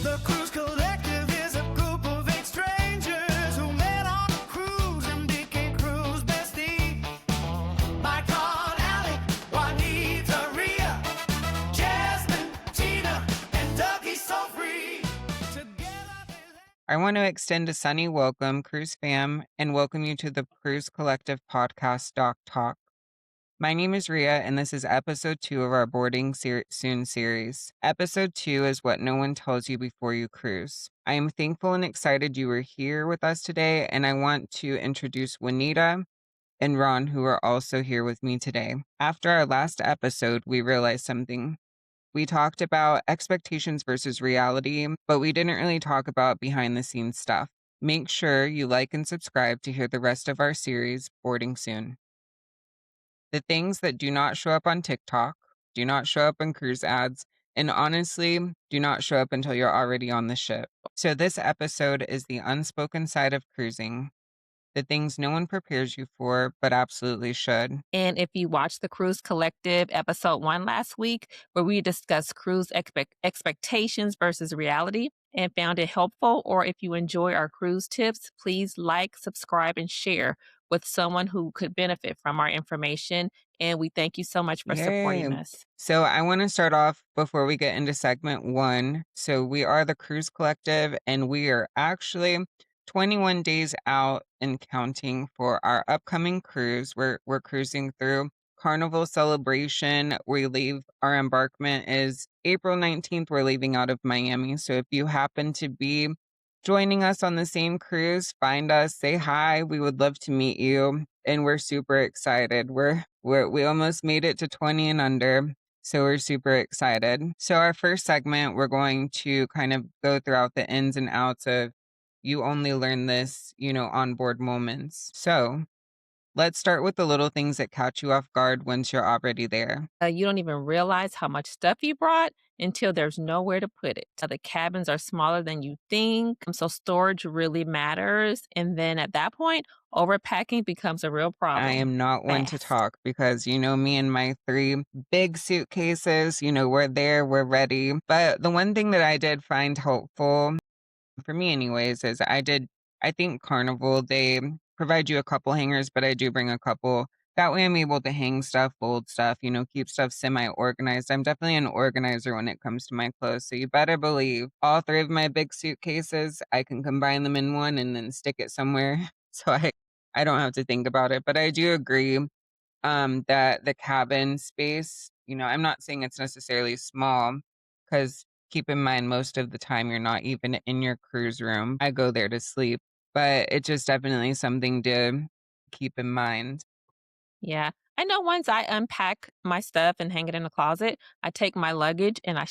The Cruise Collective is a group of eight strangers who met on a cruise. MDK Cruise bestie. Michael, Alec, Juanita, Rhea, Jasmine, Tina, and Dougie So Free. Together I want to extend a sunny welcome, Cruise fam, and welcome you to the Cruise Collective podcast, Doc Talk. My name is Rhea, and this is episode 2 of our Boarding Soon series. Episode 2 is what no one tells you before you cruise. I am thankful and excited you are here with us today, and I want to introduce Juanita and Ron, who are also here with me today. After our last episode, we realized something. We talked about expectations versus reality, but we didn't really talk about behind the scenes stuff. Make sure you like and subscribe to hear the rest of our series, Boarding Soon. The things that do not show up on TikTok, do not show up in cruise ads, and honestly, do not show up until you're already on the ship. So this episode is the unspoken side of cruising. The things no one prepares you for, but absolutely should. And if you watched the Cruise Collective episode 1 last week, where we discussed cruise expectations versus reality and found it helpful, or if you enjoy our cruise tips, please like, subscribe, and share with someone who could benefit from our information. And we thank you so much for supporting Yay. us. So I want to start off before we get into segment 1. So we are the Cruise Collective, and we are actually 21 days out and counting for our upcoming cruise. We're cruising through Carnival Celebration. Our embarkment is April 19th. We're leaving out of Miami. So if you happen to be joining us on the same cruise, find us, say hi. We would love to meet you. And we're super excited. We almost made it to 20 and under. So we're super excited. So our first segment, we're going to kind of go throughout the ins and outs of you only learn this, onboard moments. So let's start with the little things that catch you off guard once you're already there. You don't even realize how much stuff you brought until there's nowhere to put it. The cabins are smaller than you think, so storage really matters. And then at that point, overpacking becomes a real problem. I am not one to Fast. talk because, me and my 3 big suitcases, we're there, we're ready. But the one thing that I did find helpful, for me anyways, is I think Carnival, they provide you a couple hangers, but I do bring a couple. That way I'm able to hang stuff, fold stuff, keep stuff semi-organized. I'm definitely an organizer when it comes to my clothes. So you better believe all 3 of my big suitcases, I can combine them in one and then stick it somewhere. So I don't have to think about it. But I do agree that the cabin space, I'm not saying it's necessarily small, because keep in mind, most of the time you're not even in your cruise room. I go there to sleep, but it's just definitely something to keep in mind. Yeah. I know once I unpack my stuff and hang it in the closet, I take my luggage and I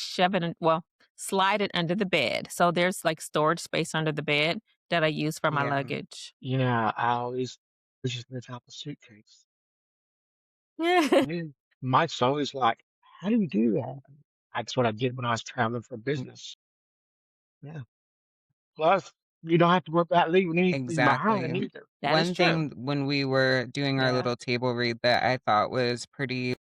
slide it under the bed. So there's like storage space under the bed that I use for my Yeah. luggage. Yeah, I always push it in the top of suitcase. Yeah. And Mike's always like, how do you do that? That's what I did when I was traveling for business. Yeah. Plus, you don't have to worry about leaving anything behind Exactly. either. That is One true. thing when we were doing our Yeah. little table read that I thought was pretty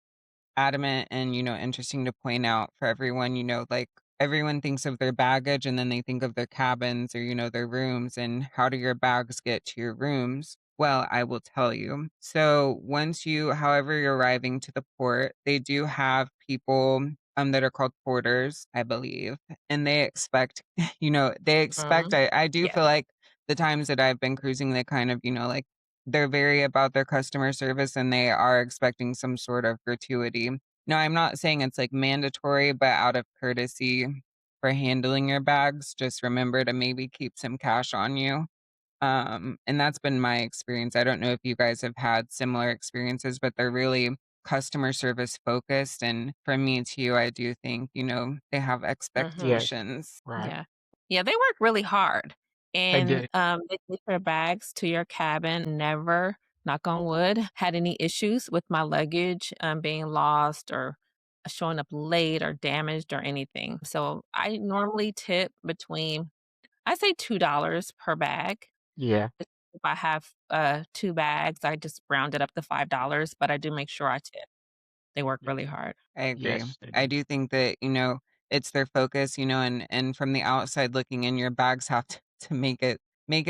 adamant and, interesting to point out for everyone, like everyone thinks of their baggage and then they think of their cabins or, their rooms, and how do your bags get to your rooms? Well, I will tell you. So however you're arriving to the port, they do have people that are called porters, I believe. And they expect, I do Yeah. feel like the times that I've been cruising, they kind of, like they're very about their customer service and they are expecting some sort of gratuity. Now, I'm not saying it's like mandatory, but out of courtesy for handling your bags, just remember to maybe keep some cash on you. And that's been my experience. I don't know if you guys have had similar experiences, but they're really customer service focused. And from me to you, I do think, they have Yes, expectations. right. Yeah. Yeah, they work really hard. They do. And they take your bags to your cabin. Never, knock on wood, had any issues with my luggage being lost or showing up late or damaged or anything. So I normally tip between, I say $2 per bag. Yeah. If I have 2 bags, I just round it up to $5, but I do make sure I tip. They work Yeah. really hard. I agree. Yes, they I do. do think that, it's their focus, and from the outside looking in, your bags have to make it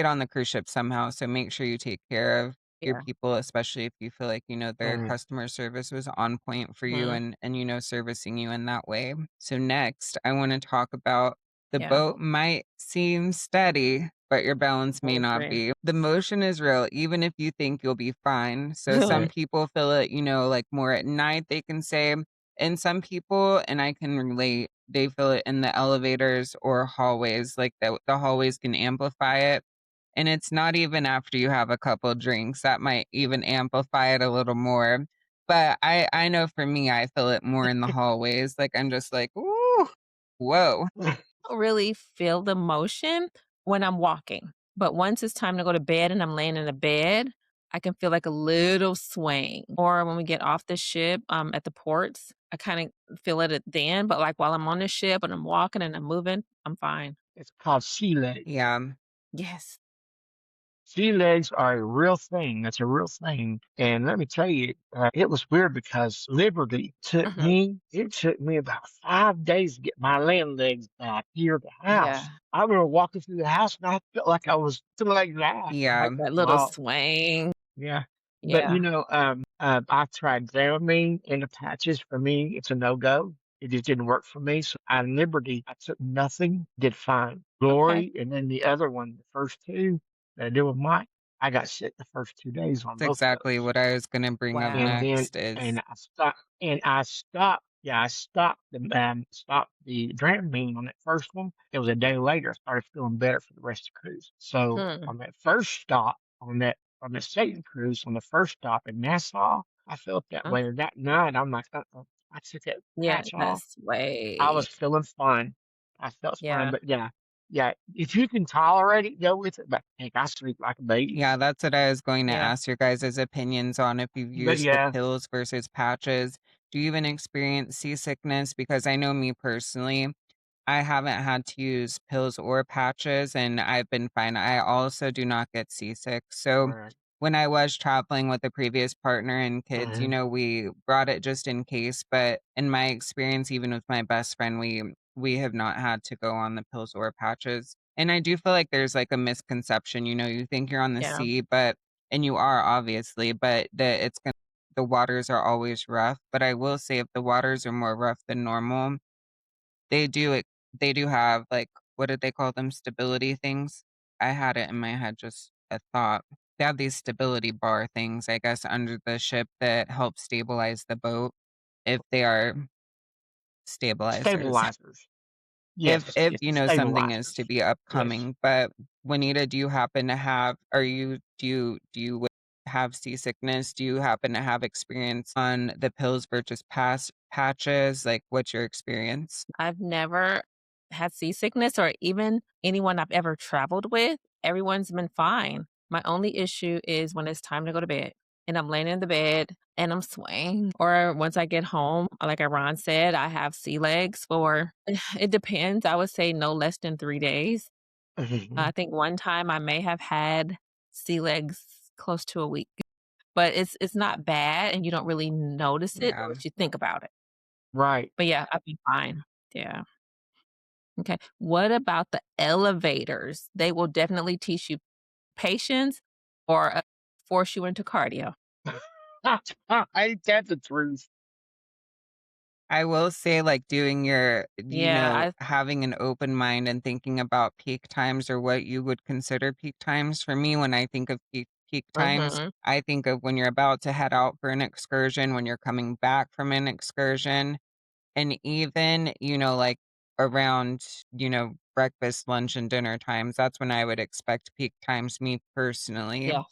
on the cruise ship somehow. So make sure you take care of your Yeah. people, especially if you feel like, their Mm. customer service was on point for you Mhm. and servicing you in that way. So next, I want to talk about the Yeah. boat might seem steady, but your balance may not Motion. be. The motion is real, even if you think you'll be fine. So some Right. people feel it, like more at night, they can say, and some people, and I can relate, they feel it in the elevators or hallways, like the hallways can amplify it. And it's not even after you have a couple drinks that might even amplify it a little more. But I know for me, I feel it more in the hallways. Like I'm just like, ooh, whoa. Don't really feel the motion when I'm walking. But once it's time to go to bed and I'm laying in the bed, I can feel like a little swaying. Or when we get off the ship at the ports, I kind of feel it then. But like while I'm on the ship and I'm walking and I'm moving, I'm fine. It's called sea legs. Yeah, Yes. Sea legs are a real thing. That's a real thing. And let me tell you, it was weird because Liberty Mhm. it took me about 5 days to get my land legs back here at the Yeah. house. I remember walking through the house and I felt like I was 2 legs out. I'm yeah, Like like, that little wow. swing. Yeah. But Yeah. I tried Dramamine in the patches. For me, it's a no-go. It just didn't work for me. So on Liberty, I took nothing, did fine. Okay. Glory, and then the other one, the first two that I did with Mike, I got sick the first 2 days on that's both of exactly those. what I was gonna bring up Wow. And then next is I stopped. Yeah, I stopped the Dramamine on that first one. It was a day later. I started feeling better for the rest of the cruise. So Hmm. on that first stop on the second cruise on the first stop in Nassau, I felt that Uh, way. And that night, I'm like, I took that Yeah, patch off. that's I was way. feeling fine. I felt fine. Yeah. But yeah, yeah. If you can tolerate it, go with it. But heck, I sleep like a baby. yeah, that's what I was going to Yeah. ask your guys' opinions on if you've But used the yeah. pills versus patches. Do you even experience seasickness? Because I know me personally, I haven't had to use pills or patches, and I've been fine. I also do not get seasick. So Right. when I was traveling with a previous partner and kids, Mhm. we brought it just in case. But in my experience, even with my best friend, we have not had to go on the pills or patches. And I do feel like there's like a misconception. You think you're on the Yeah. sea, and you are obviously, but the waters are always rough. But I will say, if the waters are more rough than normal, they do it they do have, like, what did they call them? Stability things? I had it in my head, just a thought. They have these stability bar things, I guess, under the ship that help stabilize the boat if they are stabilizers. Stabilizers. If, Yes, the something is to stabilizers. be Yes. upcoming. But Juanita, do you happen to have are you do you have seasickness? Do you happen to have experience on the pills versus patches? Like, what's your experience? I've never had seasickness or even anyone I've ever traveled with. Everyone's been fine. My only issue is when it's time to go to bed and I'm laying in the bed and I'm swaying. Or once I get home, like Iran said, I have sea legs for it depends. I would say no less than 3 days. I think one time I may have had sea legs close to a week, but it's not bad and you don't really notice it Yeah. unless you think about it. Right. But yeah, I've been fine. Yeah. Okay. What about the elevators? They will definitely teach you patience or force you into cardio. Ain't that the truth? I will say, like, doing Yeah, I having an open mind and thinking about peak times or what you would consider peak times. For me, when I think of peak times, mhm. I think of when you're about to head out for an excursion, when you're coming back from an excursion, and even, like around, breakfast, lunch, and dinner times. That's when I would expect peak times, me personally. Yes.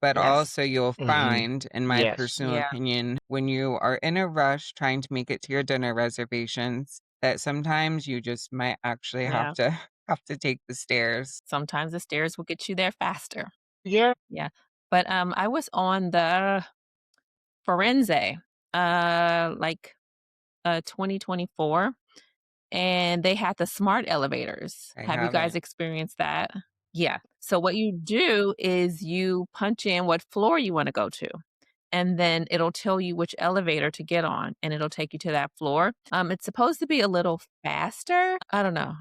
But Yes. also, you'll Hmm. find, in my Yes. personal Yeah. opinion, when you are in a rush trying to make it to your dinner reservations, that sometimes you just might actually have Yeah. to have to take the stairs. Sometimes the stairs will get you there faster. Yeah. Yeah. But I was on the Forense like 2024 and they had the smart elevators. I Have you guys haven't. experienced that? Yeah. So what you do is you punch in what floor you want to go to. and then it'll tell you which elevator to get on, and it'll take you to that floor. It's supposed to be a little faster. I don't know.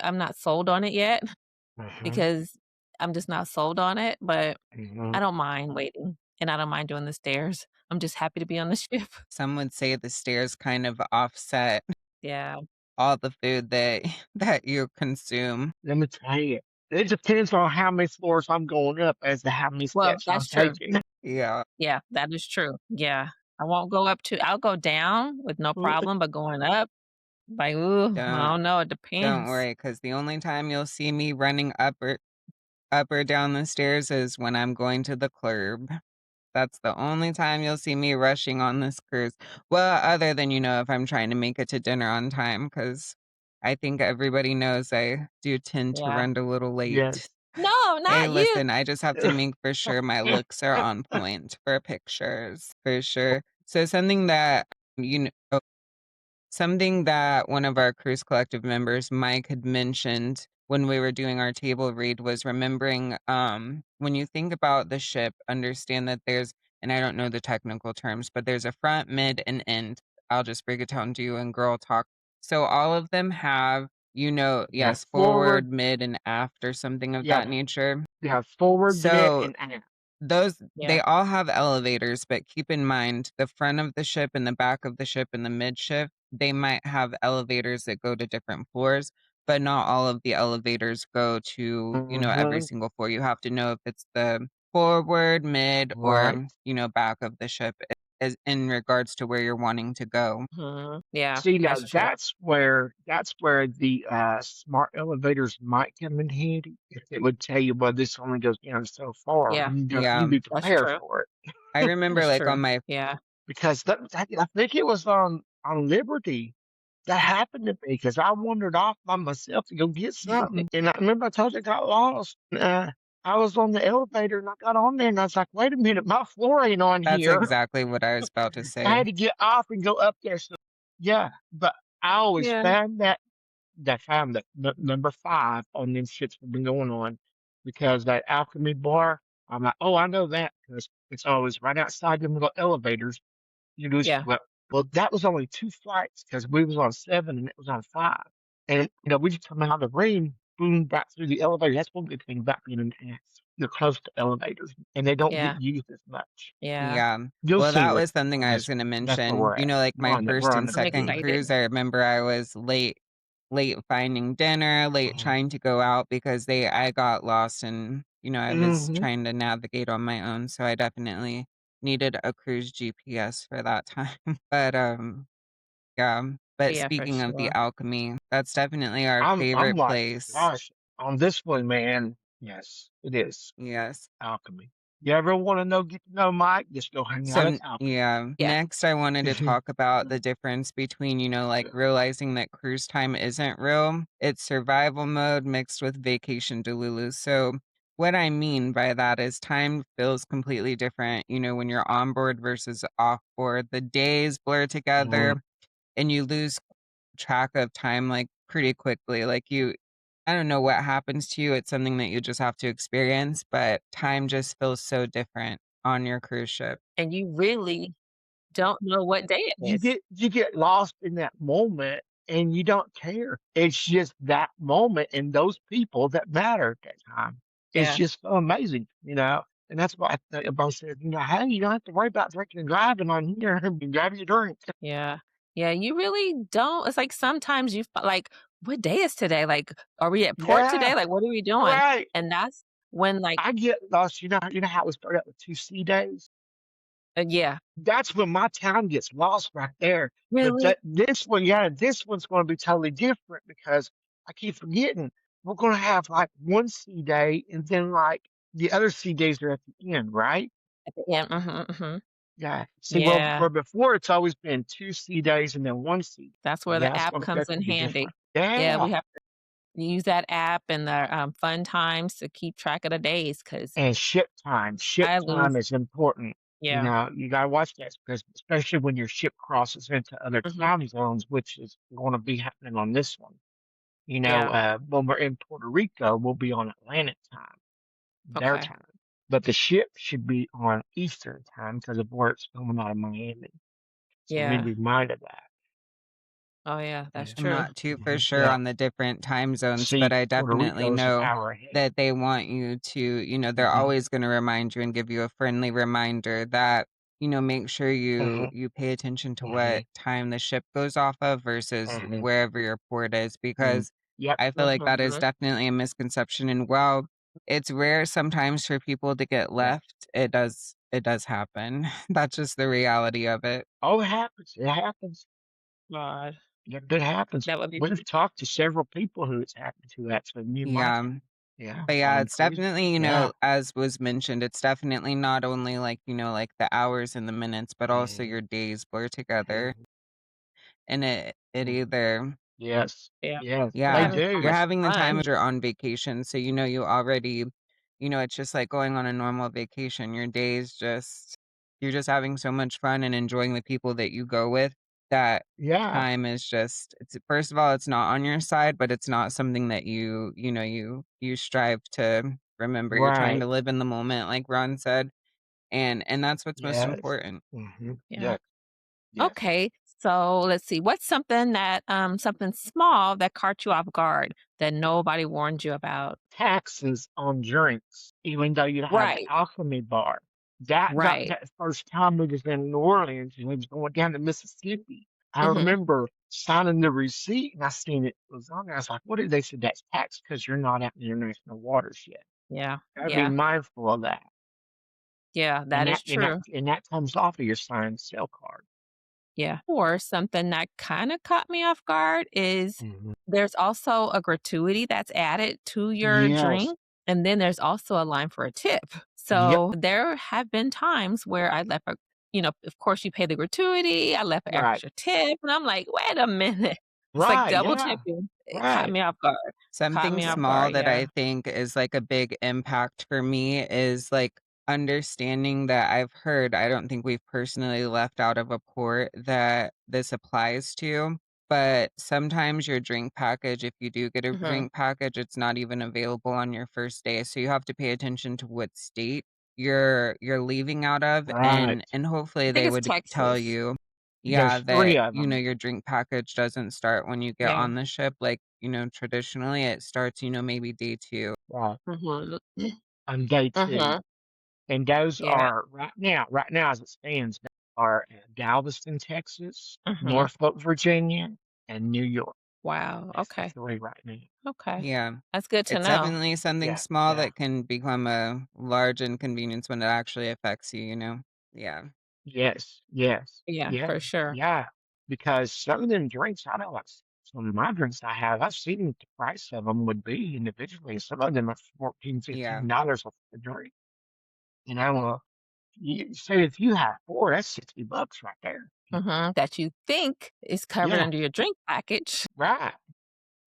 I'm not sold on it yet Mm-hmm. because I'm just not sold on it, but Mm-hmm. I don't mind waiting, and I don't mind doing the stairs. I'm just happy to be on the ship. Some would say the stairs kind of offset Yeah. all the food that that you consume. Let me tell you, it depends on how many floors I'm going up as to how many Well, steps I'm that's true. taking. Yeah, Yeah, that is true. Yeah. I won't go up to I'll go down with no problem, but going up, like, ooh, I don't don't know, it don't depends. worry, because the only time you'll see me running up or down the stairs is when I'm going to the club. That's the only time you'll see me rushing on this cruise. Well, other than, if I'm trying to make it to dinner on time, because I think everybody knows I do tend to Yeah. run a little late. Yes. No, Hey, not you. listen, I just have to make for sure my looks are on point for pictures, for sure. So you know, something that one of our Cruise Collective members, Mike, had mentioned when we were doing our table read was remembering when you think about the ship, understand that and I don't know the technical terms, but there's a front, mid, and end. I'll just break it down to you in girl talk. So all of them have, Yeah, yes, forward. forward, mid, and aft or something of Yeah, that nature. yeah, forward, mid, So and aft. Yeah. they all have elevators, but keep in mind the front of the ship and the back of the ship and the midship, they might have elevators that go to different floors, but not all of the elevators go to, every Mm-hmm. single floor. You have to know if it's the forward, mid, Right. or, back of the ship as in regards to where you're wanting to go. Yeah, See, now that's true. that's where the smart elevators might come in handy. If it would tell you, well, this only goes down so far, Yeah, you Yeah. be that's prepared true. for it. I remember That's like true. on my Yeah. Because I think it was on Liberty that happened to me because I wandered off by myself to go get something, and I remember I told you I got lost. I was on the elevator and I got on there and I was like, wait a minute, my floor ain't on that's here. exactly what I was about to I say. had to get off and go up there. So yeah, but I always Yeah. found that found that number five on them ships have been going on because that alchemy bar. I'm like, oh, I know that because it's always right outside them little elevators. You just Yeah. well, that was only two flights because we was on seven and it was on five, and we just come out of the room, boom, back through the elevator. That's one good thing about being in the You're close to elevators and they don't get Yeah. used as much. Yeah. Yeah. You'll Well, see that what was something on I was this. gonna That's where mention. we're at. Like my We're first on and the I'm second beginning. excited. cruise, I remember I was late finding dinner, late Mhm. trying to go out because I got lost and, I was Mhm. trying to navigate on my own. So I definitely needed a cruise GPS for that time. But yeah. But Yeah, for speaking of the sure. alchemy, that's definitely our I'm favorite like, place. gosh, on this one, man. Yes, it is Yes. alchemy. You ever want to get to know Mike? Just go hang out at alchemy. Yeah, Yeah. next I wanted to talk about the difference between, like realizing that cruise time isn't real. It's survival mode mixed with vacation delulu. So what I mean by that is time feels completely different, when you're on board versus off board. The days blur Mhm. together and you lose track of time like pretty quickly. I don't know what happens to you. It's something that you just have to experience, but time just feels so different on your cruise ship. And you really don't know what day it is. You get lost in that moment and you don't care. It's just that moment and those people that matter at that time. It's Yeah. just so amazing. And that's why everybody said, hey, you don't have to worry about drinking and driving on here. You grab your drink. Yeah. Yeah, you really don't. It's like sometimes like, what day is today? Like, are we at port Yeah, today? Like, what are we doing? right. And that's when, like, I get lost. You know how we start out with 2 sea days? yeah. That's when my time gets lost right there. But Really? this one, yeah, this one's going to be totally different because I keep forgetting we're going to have like one sea day and then like the other sea days are at the end, right? At the end. Hmm. Yeah. See, Yeah. where before it's always been 2 sea days and then one sea. That's where the Yeah, app comes that's in going to be handy. different. Yeah, Yeah. we have to use that app and the fun times to keep track of the days because And ship time. Ship I time lose. is important. Yeah. You gotta watch that because especially when your ship crosses into other Hmm. time zones, which is going to be happening on this one. Yeah. When we're in Puerto Rico, we'll be on Atlantic time, their Okay. time. but the ship should be on Eastern time because of where it's coming out of Miami. So we need to Yeah. be reminded of that. Oh, yeah, that's Yeah. I'm true. not too for sure Yeah. on the different time zones, but See, I Puerto definitely Rico's an know hour ahead. that they want you to, they're Mm-hmm. always going to remind you and give you a friendly reminder that, make sure Mm-hmm. you pay attention to Mm-hmm. what time the ship goes off of versus Mm-hmm. wherever your port is, Mm-hmm. because Yep. I feel like that is Mhm. definitely a misconception. And while it's rare sometimes for people to get Yeah. left, it does happen. That's just the reality of it. Oh, it happens. It happens. God, Yep, it happens. that would be We've talked to several people who it's happened to, actually, me and my Yeah. family. Yeah, But yeah, on it's cruises. definitely, Yeah. as was mentioned, it's definitely not only like, like the hours and the minutes, but also Mm-hmm. your days blur together. Mm-hmm. And it Mm-hmm. either, Yes. yeah. Yes, We're they yeah, having so you're much do. having the time fun. of you're on vacation. So, you already, it's just like going on a normal vacation. Your days just, you're just having so much fun and enjoying the people that you go with that Yeah. time is just, it's first of all, it's not on your side, but it's not something that you strive to remember. You're trying Right. to live in the moment, like Ron said, and that's what's most Yes. important. Mm-hmm. Yeah. Yes. Yes. Okay. So let's see. What's something that something small that caught you off guard that nobody warned you about? Taxes on drinks, even though you have Right. alchemy bar. That got Right. that first time we was in New Orleans and we was going down to Mississippi. I Mhm. remember signing the receipt and I seen it was on there. I was like, what did they say? That's tax because you're not out in international waters yet. Yeah. Gotta be Yeah. mindful of that. Yeah, And that that is and that true. and that comes off of your signed sale card. Yeah. Or something that kind of caught me off guard is Hmm. there's also a gratuity that's added to your Yes. drink. And then there's also a line for a tip. Yep. So there have been times where I left of course you pay the gratuity, I left an Right. extra tip. And I'm like, wait a minute. It's like Right. double Yeah. tipping. It caught Right. me off guard. Caught Something me off small guard. that Yeah. I think is like a big impact for me is like understanding that I've heard, I don't think we've personally left out of a port that this applies to, but sometimes your drink package, if you do get a Hmm. drink package, it's not even available on your first day. So you have to pay attention to what state you're leaving out of, Right. and hopefully I think they it's would tell Texas. you, yeah, There's three that of them. your drink package doesn't start when you get Yeah. on the ship. Like, traditionally it starts, maybe day 2. Right. Hmm. On day two. Hmm. And those Yeah. are right now as it stands, they are in Galveston, Texas, Hmm. Norfolk, Virginia, and New York. Wow. That's the Okay. three right now. Okay. Yeah. That's good to It's know. definitely something Yeah, small yeah. that can become a large inconvenience when it actually affects you. Yeah. Yes, yes, Yeah, yeah, for sure. yeah. Because some of them drinks, I know like some of my drinks I have, I've seen what the price of them would be individually. Some of them are 14, Yeah. $15 a drink. And I will, you say if you have four, that's $60 right there. That you think is covered Yeah, under your drink package. right.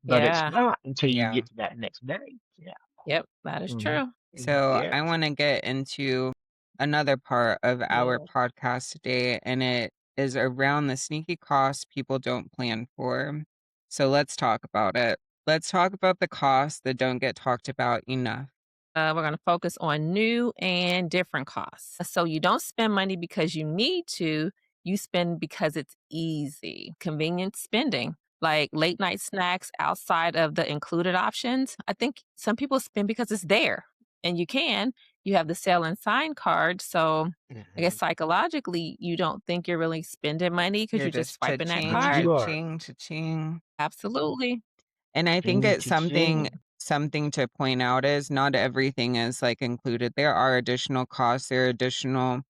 But it's Yeah. not until you Yeah. get to that next day. Yeah. Yep, that is Hmm. true. So I Yes. want to get into another part of our Yeah. podcast today, and it is around the sneaky costs people don't plan for. So let's talk about it. Let's talk about the costs that don't get talked about enough. We're going to focus on new and different costs. So you don't spend money because you need to, you spend because it's easy. Convenient spending, like late night snacks outside of the included options. I think some people spend because it's there and you can. You have the sell and sign card. So I guess Hmm. psychologically, you don't think you're really spending money because You're you're just just swiping that cha-ching, But card. you are. cha-ching, cha-ching. Absolutely. And I think Ching, it's something ching. something to point out is not everything is like included. There are additional costs. There are additional,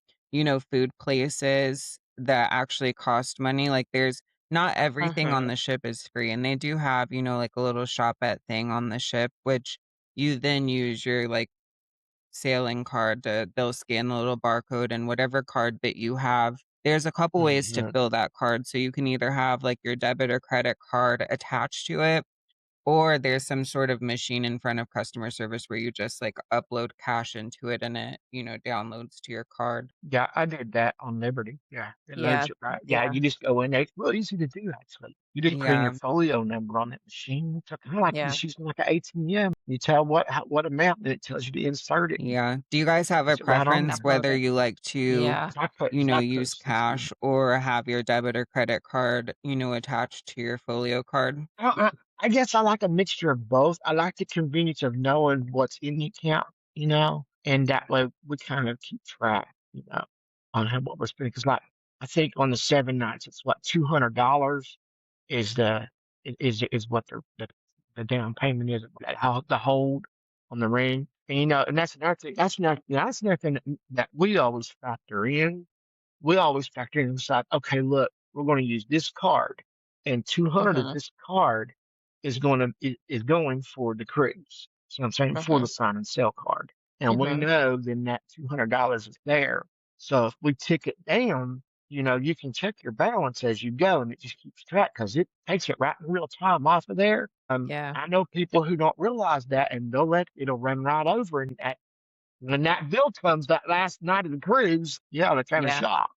food places that actually cost money. Like there's not everything on Hmm. the ship is free. And they do have, like a little shopette thing on the ship, which you then use your like sailing card to they'll scan the little barcode and whatever card that you have. There's a couple ways to Hmm. fill that card. So you can either have like your debit or credit card attached to it, or there's some sort of machine in front of customer service where you just like upload cash into it and it, downloads to your card. Yeah, I did that on Liberty. Yeah, it Yeah. loads it right. Yeah, Yeah. you just go in there. It's real easy to do, actually. You just put in your Yeah. folio number on that machine. It's kind of like Yeah. just using like an ATM. You tell what amount, and it tells you to insert it. And Yeah. Do you guys have a puts it right on preference there. whether you like to, Yeah. I put use cash or have your debit or credit card, attached to your folio card? I guess I like a mixture of both. I like the convenience of knowing what's in the account, and that way we kind of keep track, on what we're spending. Because like I think on the 7 nights, it's what $200 is is what the down payment is. How the hold on the ring, and and that's another thing. That's another thing that we always factor in. We always factor in. It's like, okay, look, we're going to use this card, and 200 of Mhm. this card is going for the cruise. So I'm saying for the Mhm. sign and sell card, and we Mhm. know then that $200 is there. So if we tick it down, you can check your balance as you go, and it just keeps track because it takes it right in real time off of there. Yeah. I know people who don't realize that, and it'll run right over, and when that bill comes that last night of the cruise, yeah, they're kind of Yeah. shocked.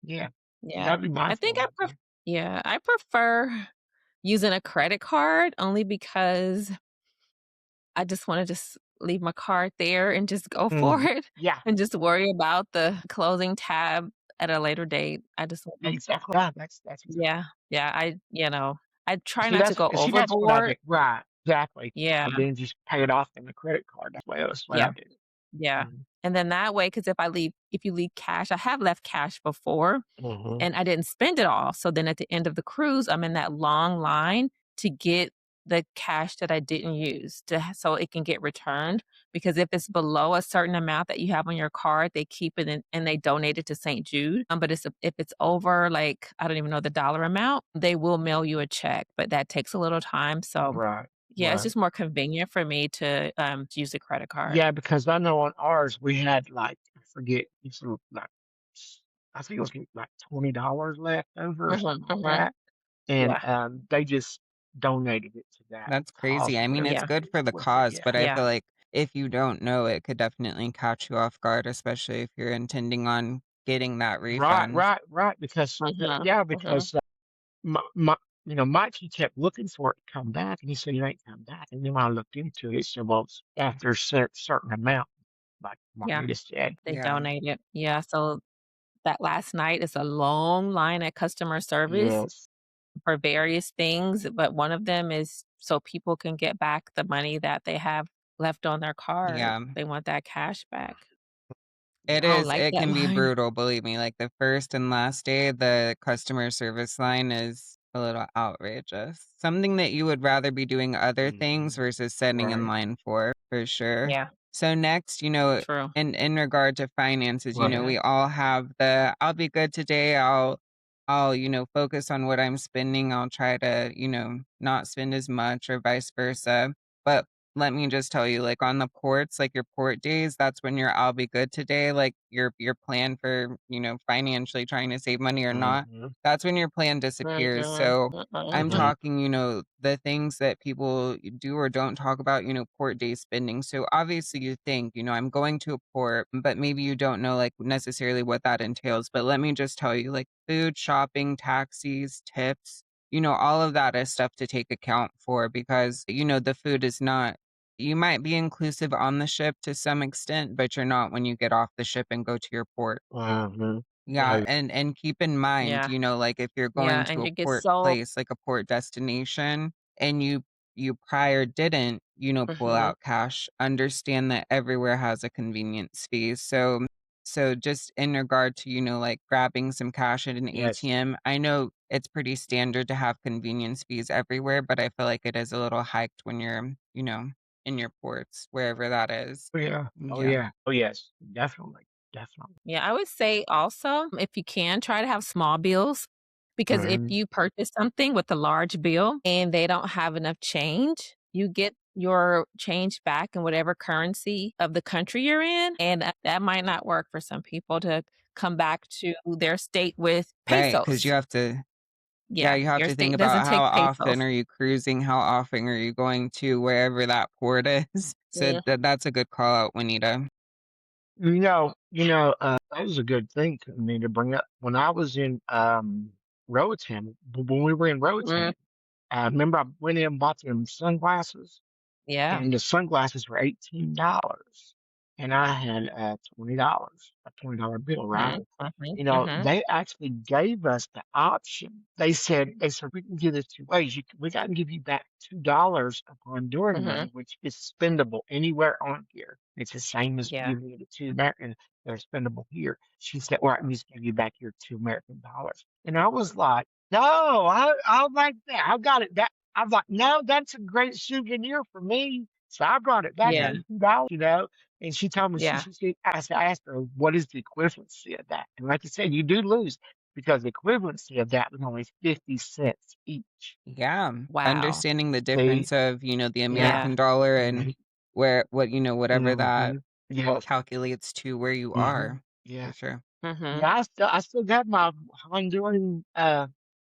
Yeah, you Yeah. gotta be I mindful think of that. I prefer using a credit card only because I just want to just leave my card there and just go for Mhm. it Yeah, and just worry about the closing tab at a later date. I just want exactly. Yeah, that's exactly. yeah. Yeah, I try See, not to go that's what I overboard. did. Right, exactly. Yeah. And then just pay it off in the credit card. That's the way I Yeah. did it. Yeah. Mhm. And then that way, because if you leave cash, I have left cash before Mhm. and I didn't spend it all. So then at the end of the cruise, I'm in that long line to get the cash that I didn't use so it can get returned. Because if it's below a certain amount that you have on your card, they keep it and they donate it to St. Jude. But if it's over, like, I don't even know the dollar amount, they will mail you a check, but that takes a little time. So Right, yeah, it's right. just more convenient for me to use a credit card. Yeah, because I know on ours we had like I forget it's like I think it was like $20 left over or Mhm, something like mhm. that, and Yeah, they just donated it to that That's cause crazy. or I mean, whatever it's yeah, they good did for the with it. cause, Yeah. but I yeah, feel like if you don't know, it could definitely catch you off guard, especially if you're intending on getting that Right, refund. right, right. Because mhm, yeah, mhm. because Mike, he kept looking for it to come back, and he said it ain't come back. And then when I looked into it, it said, well, it's after a certain amount, like Yeah, Margarita said. they Yeah. donate it. Yeah, so that last night is a long line at customer service Yes. for various things, but one of them is so people can get back the money that they have left on their card. Yeah. They want that cash back. It I don't is. like It that can be line. brutal, believe me. Like the first and last day, the customer service line is a little outrageous. Something that you would rather be doing other things Mhm. versus sitting in Right. line for sure. Yeah, So next, true. in regard to finances, Right. we all have the I'll be good today. I'll, focus on what I'm spending. I'll try to, not spend as much or vice versa. But let me just tell you, like on the ports, like your port days, that's when your I'll be good today, like your plan for, financially trying to save money or not, Mhm. that's when your plan disappears. Mhm, So mhm, I'm mhm. talking, the things that people do or don't talk about, port day spending. So obviously you think, I'm going to a port, but maybe you don't know like necessarily what that entails. But let me just tell you, like food, shopping, taxis, tips, all of that is stuff to take account for because, the food is not you might be inclusive on the ship to some extent, but you're not when you get off the ship and go to your port. Mhm. Yeah, Right. and keep in mind, Yeah, like if you're yeah, going to and a you get port so place, like a port destination, and you prior didn't, pull mhm, out cash, understand that everywhere has a convenience fee. So just in regard to, like grabbing some cash at an Yes. ATM, I know it's pretty standard to have convenience fees everywhere, but I feel like it is a little hiked when you're, in your ports, wherever that is. Oh yeah. Oh Yeah. yeah. Oh yes. Definitely. Definitely. yeah, I would say also, if you can, try to have small bills because if Mhm. you purchase something with a large bill and they don't have enough change, you get your change back in whatever currency of the country you're in, and that might not work for some people to come back to their state with Right, because you pesos. have to Yeah, Yeah, you have your to think state about doesn't how take often pesos. are you cruising, how often are you going to wherever that port is. So Mm, that's a good call out, Juanita. That was a good thing to me to bring up. When I was in Roatan, when we were in mm, Roatan, I remember I went in and bought them sunglasses, yeah. and the sunglasses were $18, and I had $20, a $20 bill, right? Mhm, mhm, mhm, They actually gave us the option. They said we can do this two ways. We got to give you back $2 upon door mhm. money, which is spendable anywhere on here. It's the same as Yeah, giving you the two American. They're spendable here. She said, "Well, I can just give you back your $2 American." And I was like, "No, I like that. I got it. I'm like, no, that's a great souvenir for me." So I brought it back yeah, with $2. And she told me, yeah, she said, I asked her, what is the equivalency of that? And like I said, you do lose because the equivalency of that was only 50 cents each. Yeah. wow. Understanding the See? difference of, the Yeah. American Yeah, dollar and Mhm. whatever that Mhm. Yes. calculates to where you Mhm. are, for Yeah. sure. mhm. Yeah, I still got my Honduran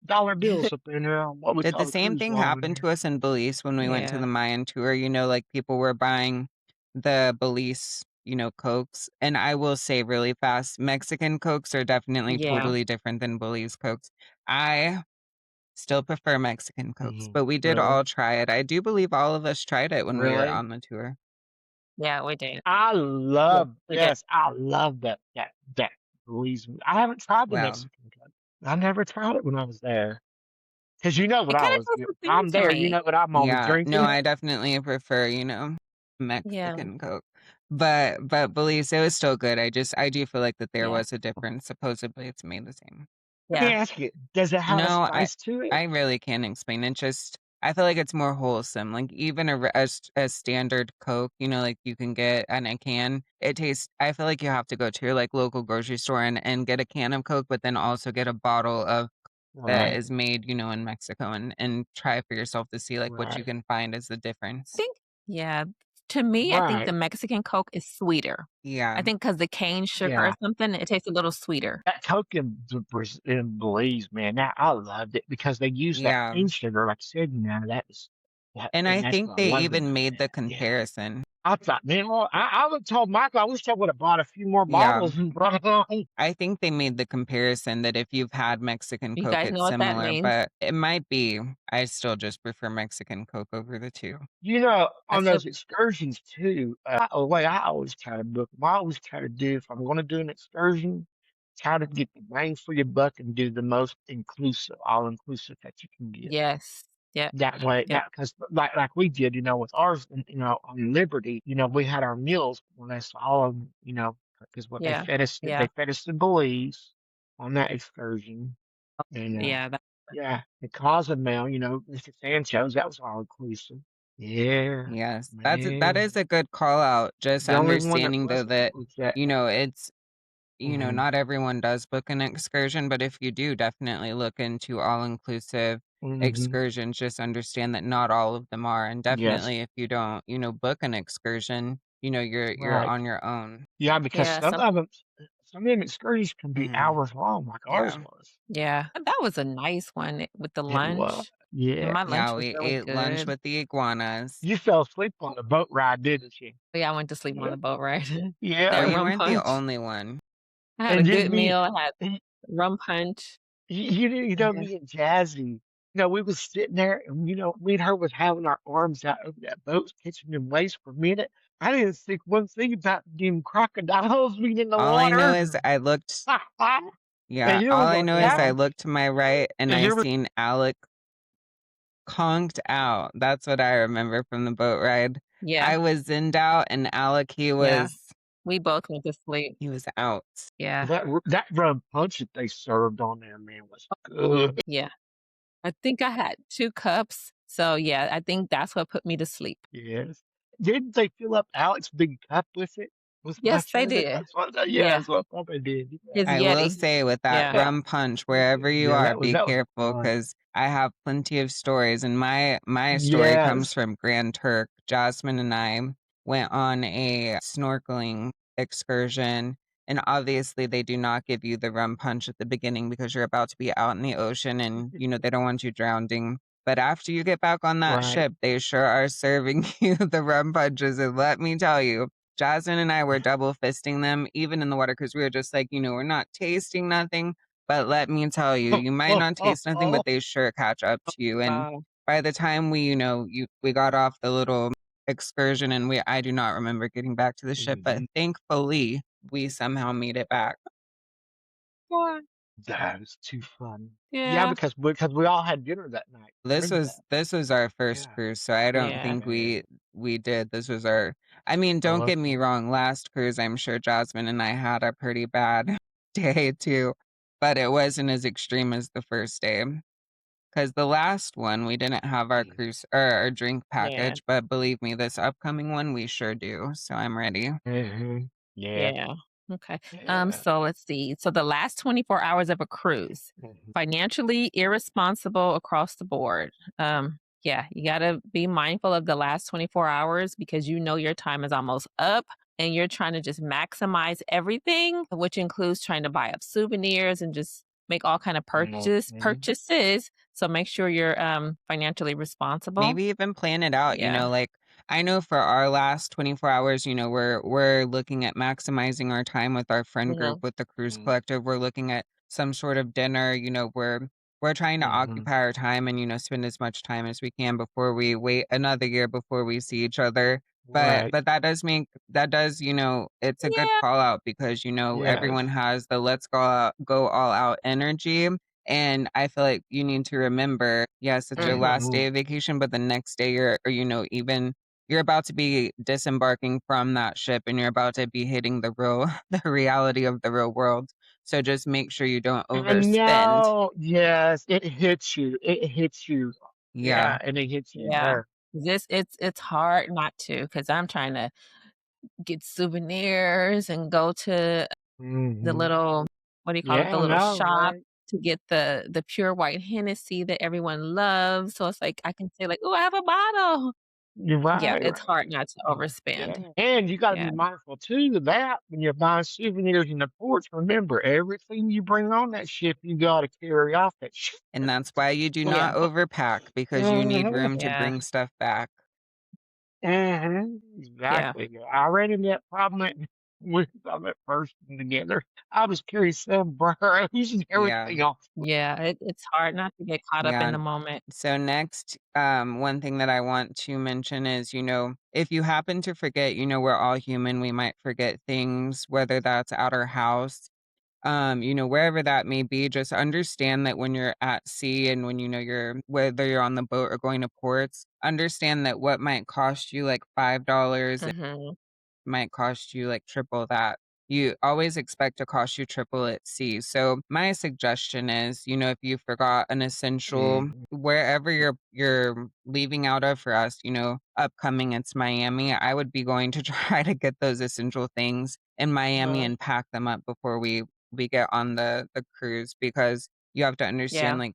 dollar bills up in there on what we Did call the the same cruise thing line happen there. to us in Belize when we went to Yeah, the Mayan tour? Like people were buying the Belize, Cokes. And I will say really fast, Mexican Cokes are definitely yeah, totally different than Belize Cokes. I still prefer Mexican Cokes, but we did Really? all try it. I do believe all of us tried it when we were Really? on the tour. yeah, we did. Yeah, we did. I love that Belize. I haven't tried the Well, Mexican Cup. I never tried it when I was there. Cause you know what It I kinda was does doing. the If same I'm to there, you me. know what I'm always yeah, no, drinking. I definitely prefer, Yeah, Mexican Coke. But Belize, it was still good. I do feel like that there yeah, was a difference. Supposedly it's made the same. Let me yeah, ask you, does it have a No, I spice to it? I really can't explain it. Just I feel like it's more wholesome. Like even a standard Coke, like you can get in a can. It tastes. I feel like you have to go to your like local grocery store and get a can of Coke, but then also get a bottle of that Right, is made, in Mexico and try for yourself to see like what you right, can find as the I difference. think yeah. To me, I think the right. Mexican Coke is sweeter. I Yeah. think because the cane sugar or Yeah. something, it tastes a little sweeter. That Coke in Belize, man, that I loved it because they use that Yeah. cane sugar, like I said, And and I that's think what I they loved even about made the that. Yeah. comparison. I thought, man, well, I would told Michael, I wish I would have bought a few more Yeah. bottles and brought it home. I think they made the comparison that if you've had Mexican You Coke, guys know it's what that similar, means? but it might be. I still just prefer Mexican Coke over the two. I On still those excursions too, the way I always try to book 'em, I always try to do, if I'm going to do an excursion, try to get the bang for your buck and do the most inclusive, all inclusive that you can get. yes. Yep, That way, yep, because like we did, with ours, on Liberty, we had our meals when that's all of 'em, because what yeah, they yeah, fed us in Belize on that excursion, and yeah, that yeah, the Cozumel, Mr. Sancho's, that was all inclusive. Yeah, Yes, that is man. a good call out. Just The only one that understanding though wasn't that, was that. it's Hmm. not everyone does book an excursion, but if you do, definitely look into all-inclusive Hmm. excursions. Just understand that not all of them are, and Yes, definitely if you don't, book an excursion, you're right. on your own. Yeah, because yeah, some of them excursions can be Mhm. hours long, like ours Yeah. was. yeah. That was a nice one with the It was. lunch. Yeah. My Yeah, lunch was we really ate lunch good. with the iguanas. You fell asleep on the boat ride, didn't you? Yeah, I went to sleep on Yeah. the boat ride. Yeah. Well, That you rum weren't the punch. only one. I had a And good then meal. I had rum punch. Yeah. me and Jazzy, we was sitting there and, me and her was having our arms out over that boat, catching them waves for a minute. I didn't think one thing about them crocodiles being in the All I know water. is I looked And Yeah, here all was I like, know is I yeah. looked to my right and And I here was, seen Alec conked out. That's what I remember from the boat ride. Yeah, I was zenned out and Alec, he yeah. was We both went to sleep. he was out. Yeah, that rum punch that they served on there, man, was good. yeah. I think I had 2 cups. So, yeah, I think that's what put me to sleep. Yes. Didn't they fill up Alex's big cup with it? With Yes, much they of it? did. Yeah, Yeah, that's what I thought they did. his I will Yeti. say with that Yeah. Yeah. rum punch, wherever you Yeah, are, that was be that was careful fun. because I have plenty of stories. And my story comes Yes. from Grand Turk. Jasmine and I went on a snorkeling excursion And obviously, they do not give you the rum punch at the beginning because you're about to be out in the ocean and, they don't want you drowning. But after you get back on that Right. ship, they sure are serving you the rum punches. And let me tell you, Jasmine and I were double fisting them, even in the water, because we were just like, we're not tasting nothing. But let me tell you, you might not taste nothing, but they sure catch up to you. And Wow. by the time we got off the little excursion and I do not remember getting back to the ship, but Mhm. thankfully we somehow made it back. Yeah. That was too fun. Yeah, Yeah. because we all had dinner that night. This Remember was that? this was our first Yeah. cruise, so I don't Yeah. think Yeah. we did. This was our I mean, don't Oh, get me okay. wrong, last cruise, I'm sure Jasmine and I had a pretty bad day too, but it wasn't as extreme as the first day. Because the last one, we didn't have our Mm. cruise or our drink Yeah. package, but believe me, this upcoming one, we sure do, so I'm ready. Mhm. Yeah. Yeah. Okay. Yeah. So let's see. So the last 24 hours of a cruise, Mhm. financially irresponsible across the board. Yeah, you got to be mindful of the last 24 hours because you know your time is almost up and you're trying to just maximize everything, which includes trying to buy up souvenirs and just make all kind of Mhm. purchases. So make sure you're financially responsible. Maybe even plan it out, Yeah. like, I know for our last 24 hours, we're looking at maximizing our time with our friend group Mhm. with the cruise Mhm. collective. We're looking at some sort of dinner, we're trying to Mhm. occupy our time and, spend as much time as we can before we wait another year before we see each other. But Right. but that does, it's a good Yeah. call out because, Yes. everyone has the let's go all out energy. And I feel like you need to remember, yes, it's your last Mhm. day Mhm. of vacation, but the next day even you're about to be disembarking from that ship and you're about to be hitting the real the reality of the real world. So just make sure you don't I overspend. know. Yes, it hits you. It hits you. Yeah, Yeah. and it hits you Yeah. there. It's hard not to because I'm trying to get souvenirs and go to the Mhm. little what do you call it? Yeah, The I little know, shop right? to get the pure white Hennessy that everyone loves. So it's like I can say like, "Oh, I have a bottle." You're Yeah, right, it's right. hard not to Yeah, overspend. yeah. And you gotta Yeah. be mindful too of that when you're buying souvenirs in the ports. Remember, everything you bring on that ship, you gotta carry off that ship. And that's why you do Yeah. not overpack because you need Mhm. room to Yeah. bring stuff back. Mhm. Yeah. Exactly. I ran into that problem at with them at first together. I was carrying sombrero and Yeah. everything else. Yeah. It's hard not to get caught up in Yeah. the moment. So next, one thing that I want to mention is, if you happen to forget, we're all human. We might forget things, whether that's at our house, wherever that may be. Just understand that when you're at sea and when whether you're on the boat or going to ports, understand that what might cost you like $5 Mhm. might cost you like triple that. You always expect to cost you triple at sea. So my suggestion is, if you forgot an essential Mhm. wherever you're leaving out of for us, upcoming it's Miami, I would be going to try to get those essential things in Miami Mhm. and pack them up before we get on the cruise because you have to understand Yeah, like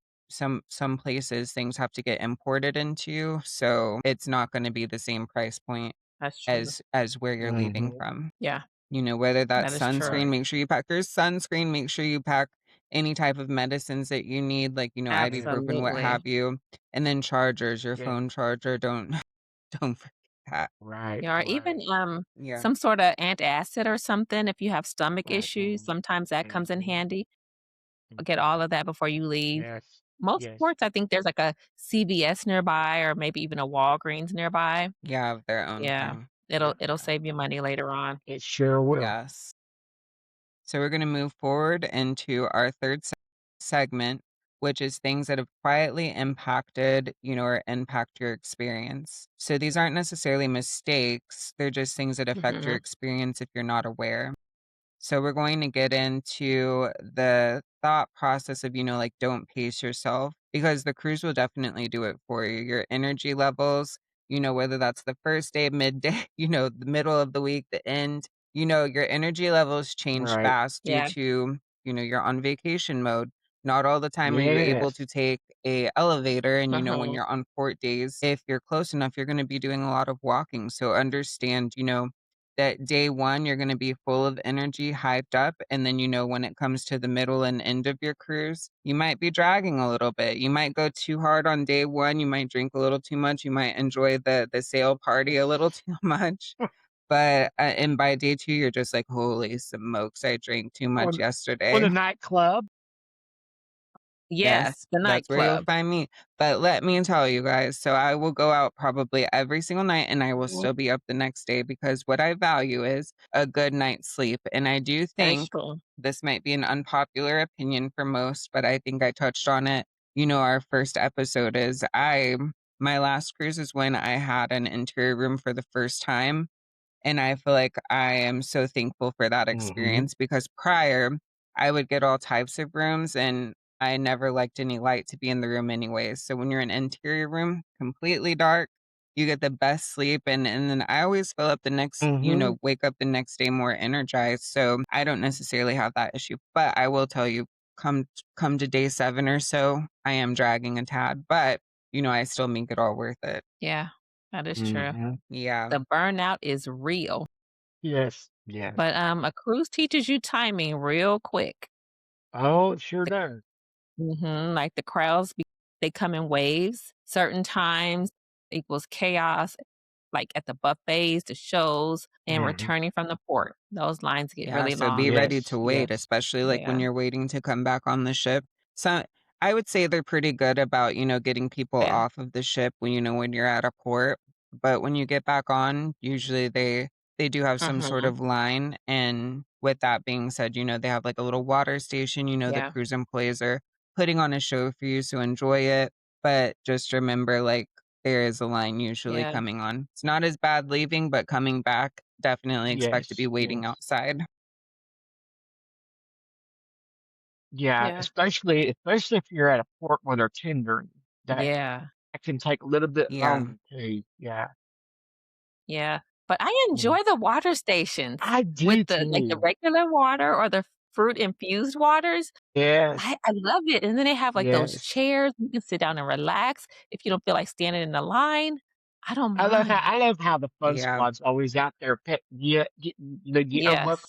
some places things have to get imported into, so it's not going to be the same price point that's true. as where you're leaving Mhm. from. Yeah, Whether that's that is true. sunscreen, Right. make sure you pack your sunscreen, make sure you pack any type of medicines that you need, like, Mhm. ibuprofen, what Absolutely. have you. And then chargers, your Yeah. phone charger, don't don't forget that. Right. Yeah, or even, Right. Yeah. some sorta antacid or something if you have stomach issues, Mhm. sometimes that comes in Mhm. handy. Get Mhm. all of that before you leave. Yes. Most Yes. ports, I think there's like a CVS nearby or maybe even a Walgreens nearby. Yeah, have their own Yeah, thing. it'll save you money later on. It sure will. Yes. So we're going to move forward into our third segment, which is things that have quietly impacted, or impact your experience. So these aren't necessarily mistakes, they're just things that affect your Mhm. experience if you're not aware. So we're going to get into the thought process of, like, don't pace yourself because the cruise will definitely do it for you. Your energy levels, whether that's the first day, midday, the middle of the week, the end, your energy levels change Right. fast due Yeah. to, you're on vacation mode. Not all the time are you able Yes. to take a elevator. And, when Mhm. you're on port days, if you're close enough, you're going to be doing a lot of walking. So understand, that day one, you're going to be full of energy, hyped up. And then, when it comes to the middle and end of your cruise, you might be dragging a little bit. You might go too hard on day one. You might drink a little too much. You might enjoy the sail party a little too much. But, and by day two, you're just like, holy smokes, I drank too much Or or yesterday. the nightclub. Yes, Yes, the that's where you'll nightclub. find me. But let me tell you guys, so I will go out probably every single night and I will Mhm. still be up the next day because what I value is a good night's sleep. And I do That is think true. this might be an unpopular opinion for most, but I think I touched on it. Our first episode is my last cruise is when I had an interior room for the first time. And I feel like I am so thankful for that Mhm. experience because prior, I would get all types of rooms and I never liked any light to be in the room anyways. So when you're in an interior room, completely dark, you get the best sleep. And then I always feel up the next, Mhm. wake up the next day more energized. So I don't necessarily have that issue. But I will tell you, come to day 7 or so, I am dragging a tad, but I still make it all worth it. Yeah, that is true. Mhm. Yeah. The burnout is real, Yes. Yes. but a cruise teaches you timing real quick. Oh, it sure does. Like the crowds, they come in waves. Certain times equals chaos, like at the buffets, the shows, and Mhm. returning from the port. Those lines get Yeah, really so be long. ready to Yes. wait, Yes. especially like when Yeah. you're waiting to come back on the ship. So I would say they're pretty good about, getting people Yeah. off of the ship when when you're at a port. But when you get back on, usually they do have some sort Mhm. of line. And with that being said, they have like a little water station, the Yeah. cruise employees are putting on a show for you, so enjoy it. But just remember like there is a line usually Yeah. coming on. It's not as bad leaving, but coming back, definitely expect to be Yes. waiting Yes. outside. Yeah, Yeah. especially if you're at a port where they're tendering, that Yeah. that can take a little bit Yeah. longer too. Yeah. Yeah. But I Mm. enjoy the water stations I with do the too. regular water or the fruit infused waters. Yes. I love it, and then they have, like, those Yes. chairs, you can sit down and relax if you don't feel like standing in the line. I don't mind. I love how the fun Yeah. squad's always out there getting them up. Yes.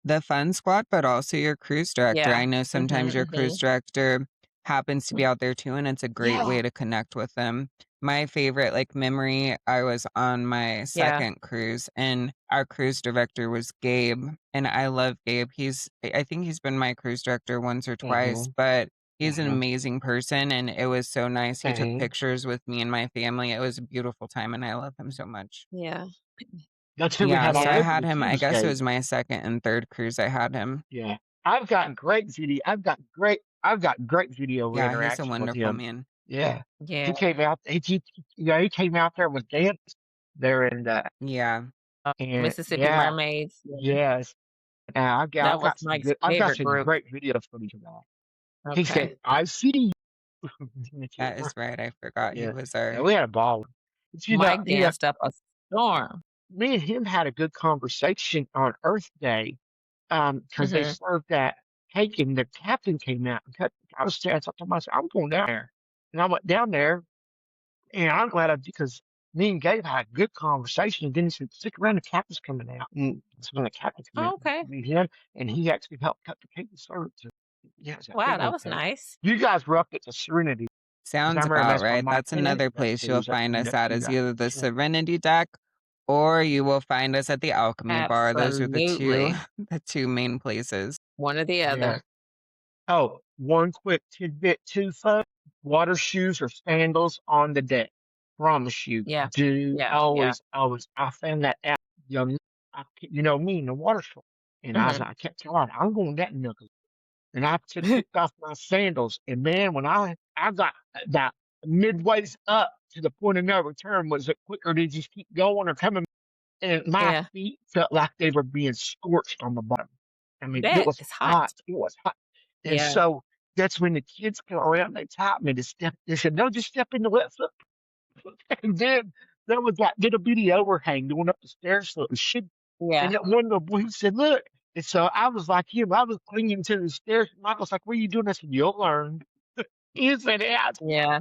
The fun squad, but also your cruise director. Yeah. I know Mhm, sometimes your cruise mhm. director happens to be out there too, and it's a great Yeah. way to connect with them. My favorite like memory, I was on my Yeah. second cruise and our cruise director was Gabe. And I love Gabe. I think he's been my cruise director once or twice, Mhm. but he's an Mhm. amazing person and it was so nice. He took Mhm. pictures with me and my family. It was a beautiful time and I love him so much. Yeah. That's who we Yeah, had so on I Yeah. had Liberty him, too, I was guess it Gabe. was my second and third cruise I had him. Yeah. I've got great video Yeah, he's a interaction with wonderful him. man. Yeah. Yeah. He came out he came out there with dance there Yeah. and Mississippi yeah, Mermaids. Yeah. yes. That was Got some Mike's good I've got favorite some group. great videos from him tonight. He Okay. said, "I see you." in the That camera. is right, I forgot he Yeah. was Yeah, our we had a ball. But Mike danced up a storm. me and him had a good conversation on Earth Day, because they Mhm. served that cake and the captain came out and cut. I was there. I thought to myself, I'm going down there. And I went down there and I'm glad I did because me and Gabe had a good conversation. And then he said, stick around, the captain's coming out. And so when the captain came Oh, out, okay. to meet him, and he actually helped cut the cake and serve it to yeah, it was that Wow, big that old was cake. nice. You guys were up at the Serenity because I sounds remember about that's when right. Mike That's came another that place you'll cruise. That's find when us at you is guys either the sure. Serenity deck or you will find us at the Alchemy Bar. Those are the two Absolutely. the two main places. One or the Yeah. other. Oh, one quick tidbit too, folks. Water shoes or sandals on the deck. Promise you, Yeah. do Yeah. Yeah. always. I found that out. Young, you know me in the water sport, and Mhm. I kept telling her, I'm going that knuckle, and I took off my sandals, and man, when I got that midways up to the point of no return, was it quicker to just keep going or coming? And my Yeah. feet felt like they were being scorched on the bottom. I mean, it Bet. was It's hot. hot. It was hot. And Yeah. so that's when the kids come around, they taught me to step. They said, no, just step in the wet foot. And then there was that little bitty overhang going up the stairs. So it was shit. And Yeah. that one little boy, he said, look. And so I was like him. I was clinging to the stairs. Michael's like, what are you doing? I said, you'll learn. He said, yeah. Yeah.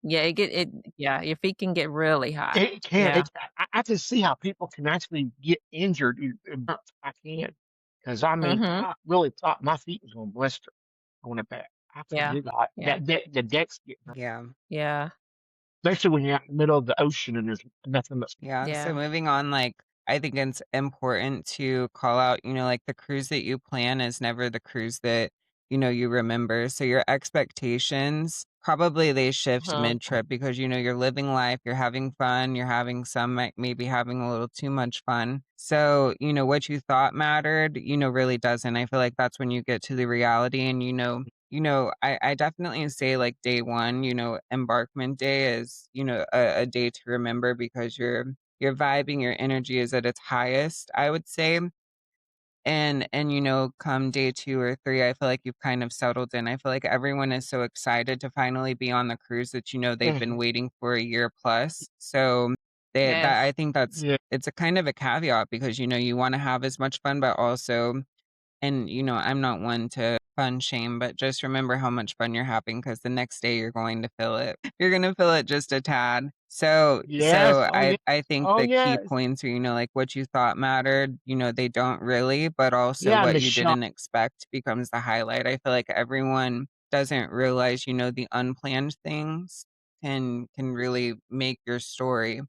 Yeah, your feet can get really hot. It can. Yeah. I can see how people can actually get injured. I can, because I mean, Mhm. I really thought my feet was going to blister on it back. I Yeah. forgot Yeah. that the decks get hurt, Yeah. Yeah. especially when you're out in the middle of the ocean and there's nothing but. Yeah. So Yeah. moving on, like I think it's important to call out, like the cruise that you plan is never the cruise that, you remember. So your expectations probably they shift Mhm. mid-trip because you're living life, you're having fun, you're having some maybe having a little too much fun. So, what you thought mattered, really doesn't. I feel like that's when you get to the reality and I definitely say like day one, embarkment day is, a day to remember because your vibing, your energy is at its highest, I would say. And come day 2 or 3, I feel like you've kind of settled in. I feel like everyone is so excited to finally be on the cruise that they've been Mhm. waiting for a year plus. So that Yes. I think Yeah. it's a kind of a caveat because you want to have as much fun, but also and, I'm not one to fun shame, but just remember how much fun you're having because the next day you're going to feel it. You're gonna feel it just a tad. So Yes. so Oh I yeah. I think Oh the key yes. points are, like what you thought mattered, they don't really, but also Yeah, what you Michelle. didn't expect becomes the highlight. I feel like everyone doesn't realize, the unplanned things can really make your story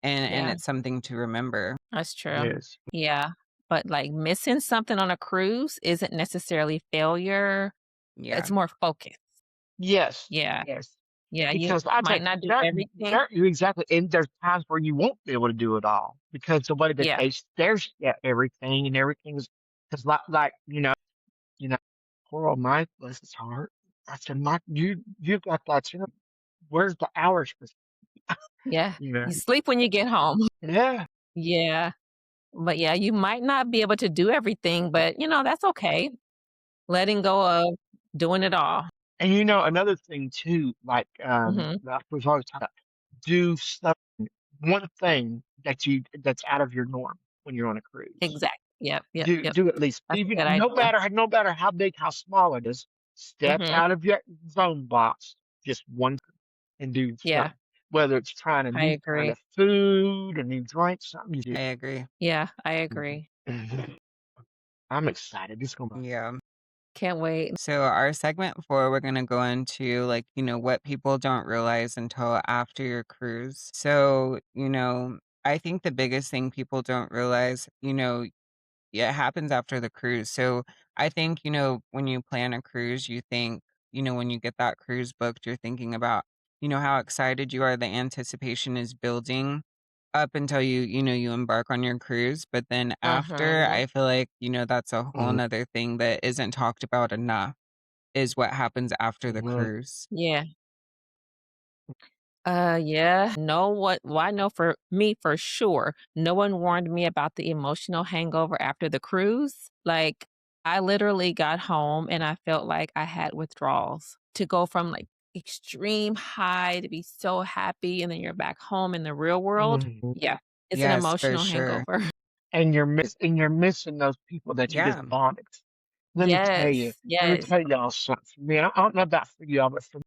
and Yeah. it's something to remember. That's true. Yes. Yeah. But like missing something on a cruise isn't necessarily failure. Yeah. It's more focus. Yes. Yeah. Yes. Yeah. You Because I tell might you, not do everything. you're exactly, and there's times where you won't be able to do it all because the way that Yeah. they stare at everything and everything's because like you know, poor old Mike, bless his heart. I said, Mike, you got that. Where's the hours for? Yeah. You know, You sleep when you get home. yeah. Yeah. But yeah, you might not be able to do everything, but that's okay. Letting go of doing it all. And another thing too, Mhm. like we've always talked about, do stuff. One thing that's out of your norm when you're on a cruise. Exactly. Yep, yep, yep. Do at least That's a even good idea. no matter how big, how small it is, step Mhm. out of your zone box just one time and do Yeah, something. Whether it's trying a I new kind agree. of food, a new drink, something you I do. agree. Yeah, I agree. Mhm. I'm excited. It's gonna be Yeah. Can't wait. So our segment 4, we're gonna go into like, what people don't realize until after your cruise. So, I think the biggest thing people don't realize, yeah, it happens after the cruise. So I think, when you plan a cruise, you think, when you get that cruise booked, you're thinking about, how excited you are. The anticipation is building up until you embark on your cruise. But then after, Mhm. I feel like, that's a whole Mhm. nother thing that isn't talked about enough is what happens after the Mhm. cruise. Yeah. Yeah. I know for me for sure, no one warned me about the emotional hangover after the cruise. Like, I literally got home and I felt like I had withdrawals. To go from like extreme high to be so happy and then you're back home in the real world. Mhm. Yeah. It's an Yes, for emotional sure. hangover. And you're missing those people that you just Yeah. bonded. Yes. Let me Yes. tell y'all something, man. I don't know about for y'all, but for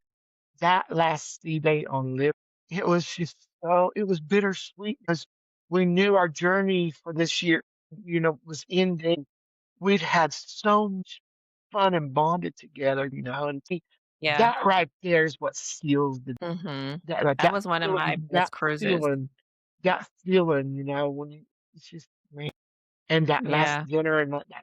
that last sea day on Lib, it was bittersweet because we knew our journey for this year, was ending. We'd had so much fun and bonded together, and Yeah. that right there is what seals Mhm. that like, That was one of my best that cruises. feeling, when it's just man. And Yeah. that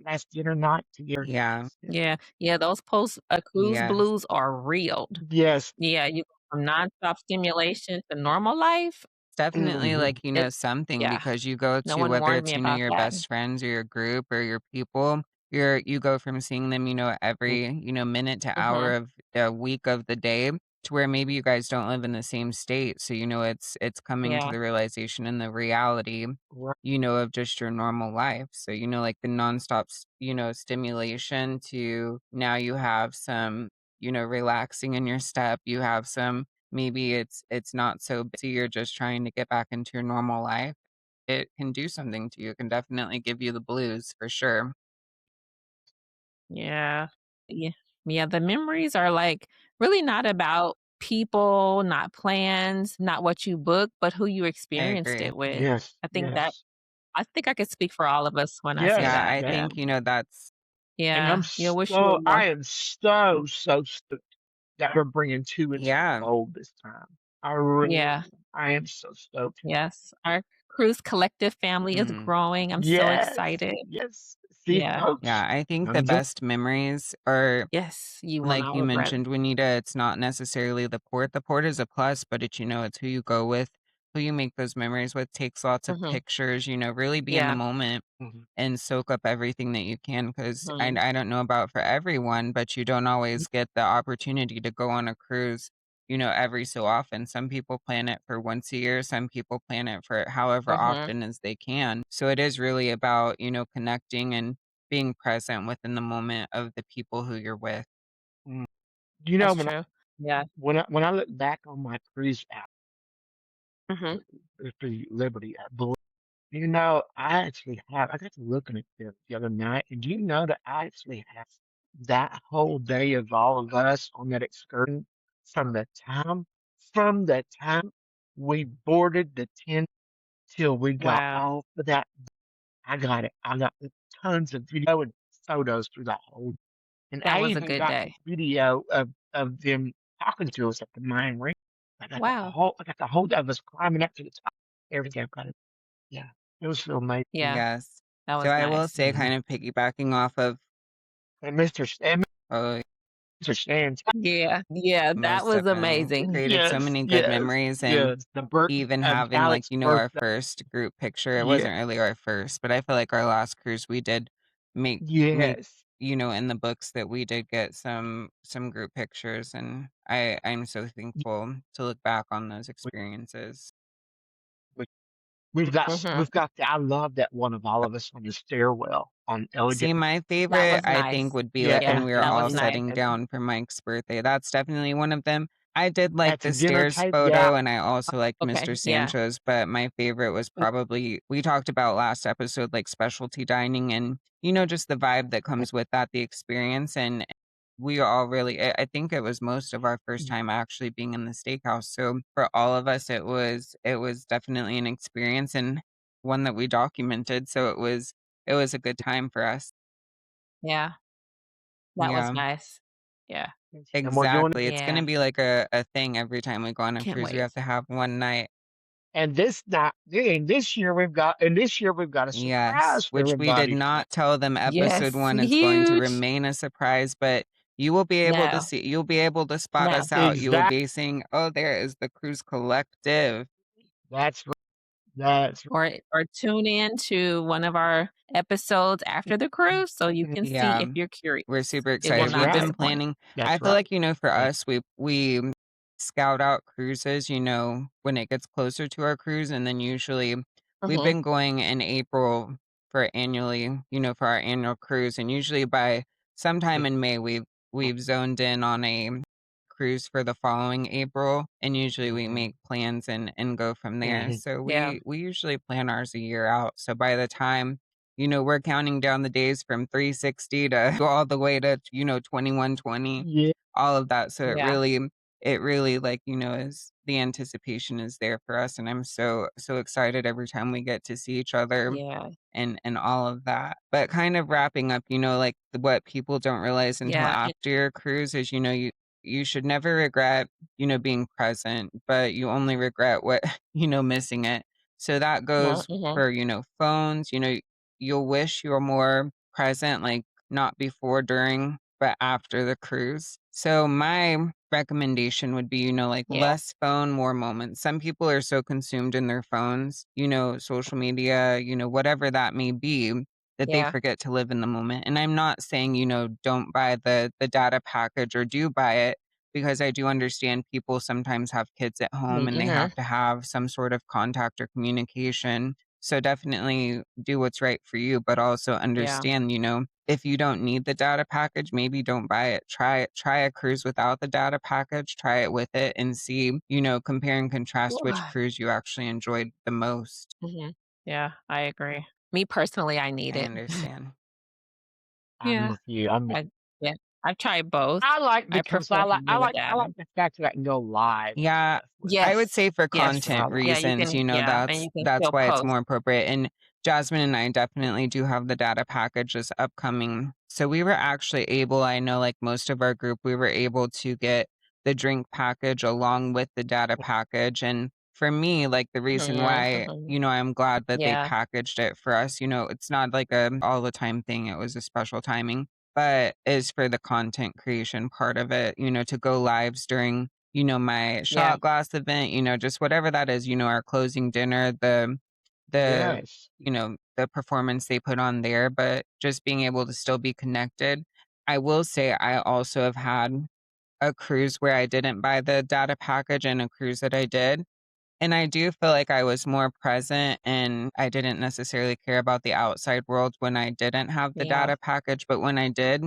last dinner night together. Yeah. Yeah. Yeah, those post cruise Yes. blues are real. Yes. Yeah, you go from nonstop stimulation to normal life. Definitely Mhm. like, It's something yeah, because you go no to one whether warned me it's, about your that. best friends or your group or your people, you go from seeing them, every, minute to hour Mhm. of a week of the day to where maybe you guys don't live in the same state. So, it's coming to Yeah, the realization and the reality, Right. of just your normal life. So, like the nonstop, stimulation to now you have some, relaxing in your step. You have some maybe it's not so busy, you're just trying to get back into your normal life. It can do something to you. It can definitely give you the blues for sure. yeah. Yeah. Yeah, the memories are, like, really not about people, not plans, not what you booked, but who you I experienced agree. it with. Yes, I think that yes, I think I could speak for all of us when I say yes, Yeah, that. I yeah. think, that's And Yeah. You'll wish you so, were more. I am so, so stoked that we're bringing two into the yeah. fold this time. I really Yeah. am. I am so stoked. Yes. Our cruise collective family is Mhm. growing. I'm so Yes, excited. yes. See, Yeah. Yeah, folks, I think the I'm just best memories are, Yes. You will like not you regret it. mentioned, Juanita, it's not necessarily the port. The port is a plus, but it's who you go with, who you make those memories with, takes lots of Mhm. pictures, really be in the Yeah. moment mhm, and soak up everything that you can. Because Mhm. I don't know about for everyone, but you don't always get the opportunity to go on a cruise, every so often. Some people plan it for once a year, some people plan it for however Mhm. often as they can. So it is really about, connecting and being present within the moment of the people who you're with. mm. That's When I true. Yeah. look back on my cruise app, Mhm. for Liberty, I believe, I got to looking at this the other night, and do you know that I actually have that whole day of all of us on that excursion from from the time we boarded the tent till we got Wow. off of that. I got it. I got tons of video and photos through that whole, and That I was a even good got the day. video of them talking to us at the mine ring. Wow. I got the whole of us climbing up to the top. Everything. I've got it. Yeah, it was so amazing. Yeah. Yes. That So was I will nice. say, Mhm. kind of piggybacking off of, And oh, Mr. Stan. Yeah. Yeah. That most was definitely amazing. created so Yes, many good yes, memories. And yes. The birth even of having, like, Alex's our birthday. first group picture, it Yeah, wasn't really our first, but I feel like our last cruise we did make, yes. in the books that we did get some group pictures, and I'm so Y- thankful to look back on those We, experiences. we, Mhm. we've got I love that one of all of us on the stairwell on See, Elegant. my That favorite, was I nice. think, would be Yeah, like when Yeah. we were That all was nice. sitting down for Mike's birthday. That's definitely one of them. I did like at the the dinner stairs table. Yeah. photo, and I also liked Okay. Mr. Yeah. Sancho's, but my favorite was probably we talked about last episode, like specialty dining and, just the vibe that comes with that, the experience. And we all really, I think it was most of our first time actually being in the steakhouse. So for all of us, it was definitely an experience and one that we documented. So it was a good time for us. Yeah. That was Yeah, nice. Yeah. And we're doing exactly. It's gonna Yeah. be like a thing every time we go on a Can't cruise. We wait. have to have one night. and this year we've got a Yes, surprise for which we did everybody. not tell them episode Yes. 1 is going to Huge. remain a surprise, but No. you'll be able to spot No. us out. You will Exactly. be seeing, "Oh, there is the Cruise Collective." That's right. That's Or tune in to one of our episodes after the cruise so you right. can see Yeah. if you're We're curious. super It will excited. That's We've not been right. disappoint. planning I That's feel right. like, for Yeah. us, we scout out cruises, when it gets closer to our cruise, and then usually we've Mhm. been going in April for our annual cruise, and usually by sometime in May, we've zoned in on a cruise for the following April, and usually we Mhm, make plans and go from there. mhm. So Yeah. we usually plan ours a year out. So by the time, we're counting down the days from 360 to all the way to, 2120, Yeah. all of that. So Yeah. it really, like, is the anticipation is there for us, and I'm so so excited every time we get to see each other Yeah. and all of that. But kind of wrapping up, like what people don't realize until Yeah. after your cruise is, you should never regret, being present, but you only regret what, missing it. So that Mhm. goes Mhm. for, phones, you'll wish you were more present, like not before, during, but after the cruise. So my recommendation would be, like Yeah. less phone, more moments. Some people are so consumed in their phones, social media, whatever that may be, that they Yeah. forget to live in the moment. And I'm not saying, don't buy the data package or do buy it, because I do understand people sometimes have kids at home and they Mhm. have to have some sort of contact or communication. So definitely do what's right for you, but also Yeah. understand, if you don't need the data package, maybe don't buy it. Try a cruise without the data package, try it with it and see, compare and contrast which cruise you actually enjoyed the most. Mhm. Yeah, I agree. Me personally, I need I it. understand. I'm Yeah. with you. I'm with I yeah. I've tried both. I like I because prefer having the I data. like the fact that I can go live and Yeah, stuff with I would Yes. say for Yes. that's what I content like. Yeah, you reasons, can, and that's you can that's still why it's post. more appropriate. And Jasmine and I definitely do have the data package this upcoming. So we were actually able, I know like most of our group, we were able to get the drink package along with the data package. And for me, like the reason why, Mhm. I'm glad that they Yeah. packaged it for us, it's not like a all the time thing. It was a special timing, but is for the content creation part of it, to go lives during my Yeah. shot glass event, just whatever that is, our closing dinner, the, Yes. the performance they put on there, but just being able to still be connected. I will say I also have had a cruise where I didn't buy the data package and a cruise that I did. And I do feel like I was more present and I didn't necessarily care about the outside world when I didn't have the Yeah. data package. But when I did,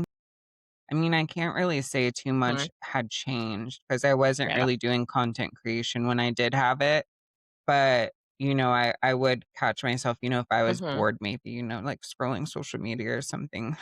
I mean, I can't really say too much Mhm. had changed because I wasn't Yeah. really doing content creation when I did have it. But, I would catch myself, if I was Mhm. bored, maybe, like scrolling social media or something.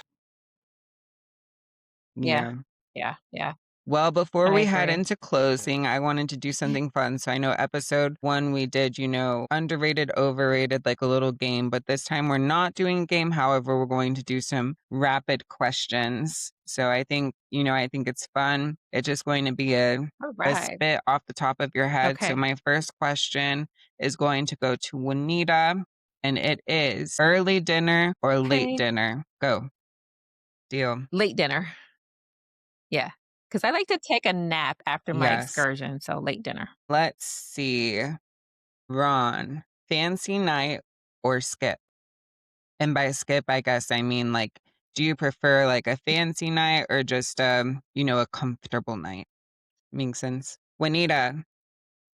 Yeah. Yeah. Yeah. Yeah. Well, before I we head agree. into closing, I wanted to do something fun. So I know episode 1 we did, underrated, overrated, like a little game, but this time we're not doing a game. However, we're going to do some rapid questions. So I think it's fun. It's just going to be All a right. spit off the top of your head. So Okay. my first question is going to go to Juanita, and it is early dinner or late Okay. dinner? Go. Deal. Late dinner. Yeah. Because I like to take a nap after my Yes. excursion. So late dinner. Let's see. Ron, fancy night or skip? And by skip, I guess I mean like, do you prefer like a fancy night or just a comfortable night? Makes sense. Juanita,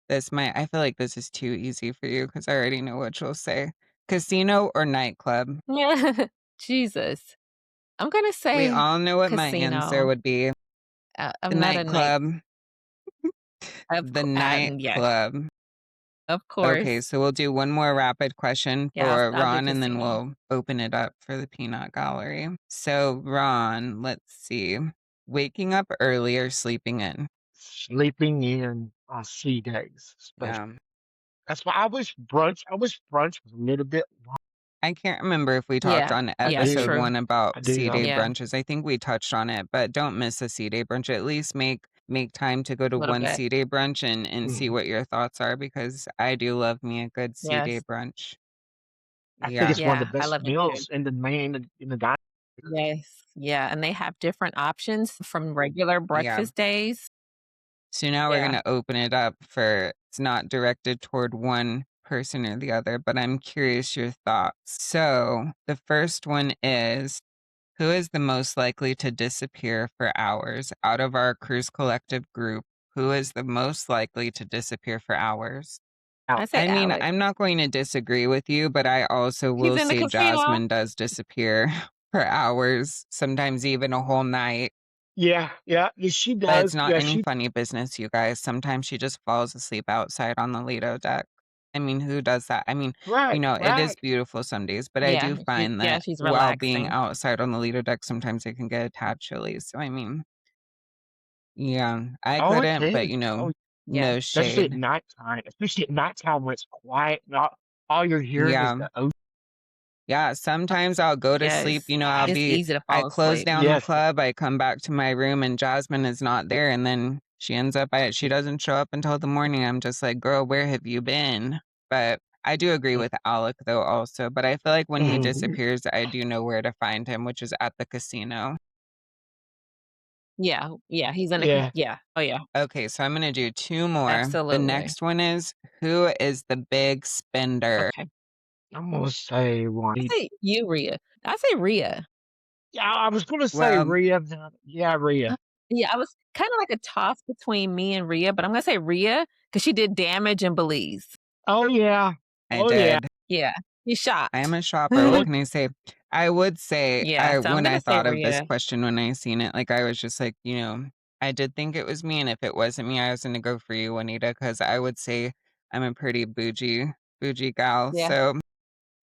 I feel like this is too easy for you because I already know what you'll say. Casino or nightclub? Yeah. Jesus. I'm going to We say all know what my answer casino. would be. The I'm not a night. nightclub. The Yes, nightclub. of Okay, course. so we'll do one more rapid question Yeah, for I'll do Ron and then casino. we'll open it up for the peanut gallery. So, Ron, let's see. Waking up early or sleeping in? Sleeping in on sea days, especially. Yeah. That's why I wish brunch was a little bit long. I can't remember if we talked Yeah. on I Yeah, episode do. true. 1 about I do. sea day Yeah, brunches. I think we touched on it, but don't miss a sea day brunch. At least make time to go to a little one bit. sea day brunch and see Mhm. what your thoughts are because I do love me a good sea day Yes. brunch. I think Yeah. it's one of the Yeah, I best love it too. meals in the dining. Yes. Yeah, and they have different options from regular Yeah. breakfast days. So now we're Yeah. gonna open it up for it's not directed toward one person or the other, but I'm curious your thoughts. So the first one is who is the most likely to disappear for hours out of our cruise collective group? Who is the most likely to disappear for hours? I say I mean, Alex. I'm not going to disagree with you, but I also He's will in the say casino. Jasmine does disappear for hours, sometimes even a whole night. Yeah, yeah, yeah, she But it's does. not Yeah, any she funny business, you guys. Sometimes she just falls asleep outside on the Lido deck. I mean, who does that? I mean, right, it is right. beautiful some days, but I Yeah, do find that she's while being relaxing. outside on the Lido deck, sometimes it can get a tad chilly. So, I mean, yeah, I Oh, it couldn't, but can. Oh, Yeah. no especially at shade. nighttime. Especially at nighttime when it's quiet and all you're hearing is Yeah. the ocean. Yeah, sometimes I'll go to sleep, Yes. It's easy to I fall close asleep. down the Yes. club, I come back to my room and Jasmine is not there. And then she doesn't show up until the morning. I'm just like, girl, where have you been? But I do agree with Alec though also, but I feel like when he Mhm. disappears, I do know where to find him, which is at the casino. Yeah. Yeah, he's in Yeah. yeah. Oh, yeah. Okay, so I'm gonna do 2 more. The Absolutely. next one is who is the big spender? Okay. I'm gonna say one. I say you, Rhea. I say Rhea. Yeah, I was gonna say Well, Rhea. Yeah, Rhea. Yeah, I was kinda like a toss between me and Rhea, but I'm gonna say Rhea because she did damage in Belize. Oh yeah. I Oh yeah. did. Yeah, she I am shocked. a shopper. What Oh can I say? I would say Yeah, so I'm when I gonna say thought of this Rhea. question when I seen it, like I was just like, I did think it was me, and if it wasn't me, I was gonna go for you, Juanita, because I would say I'm a pretty bougie gal. Yeah, So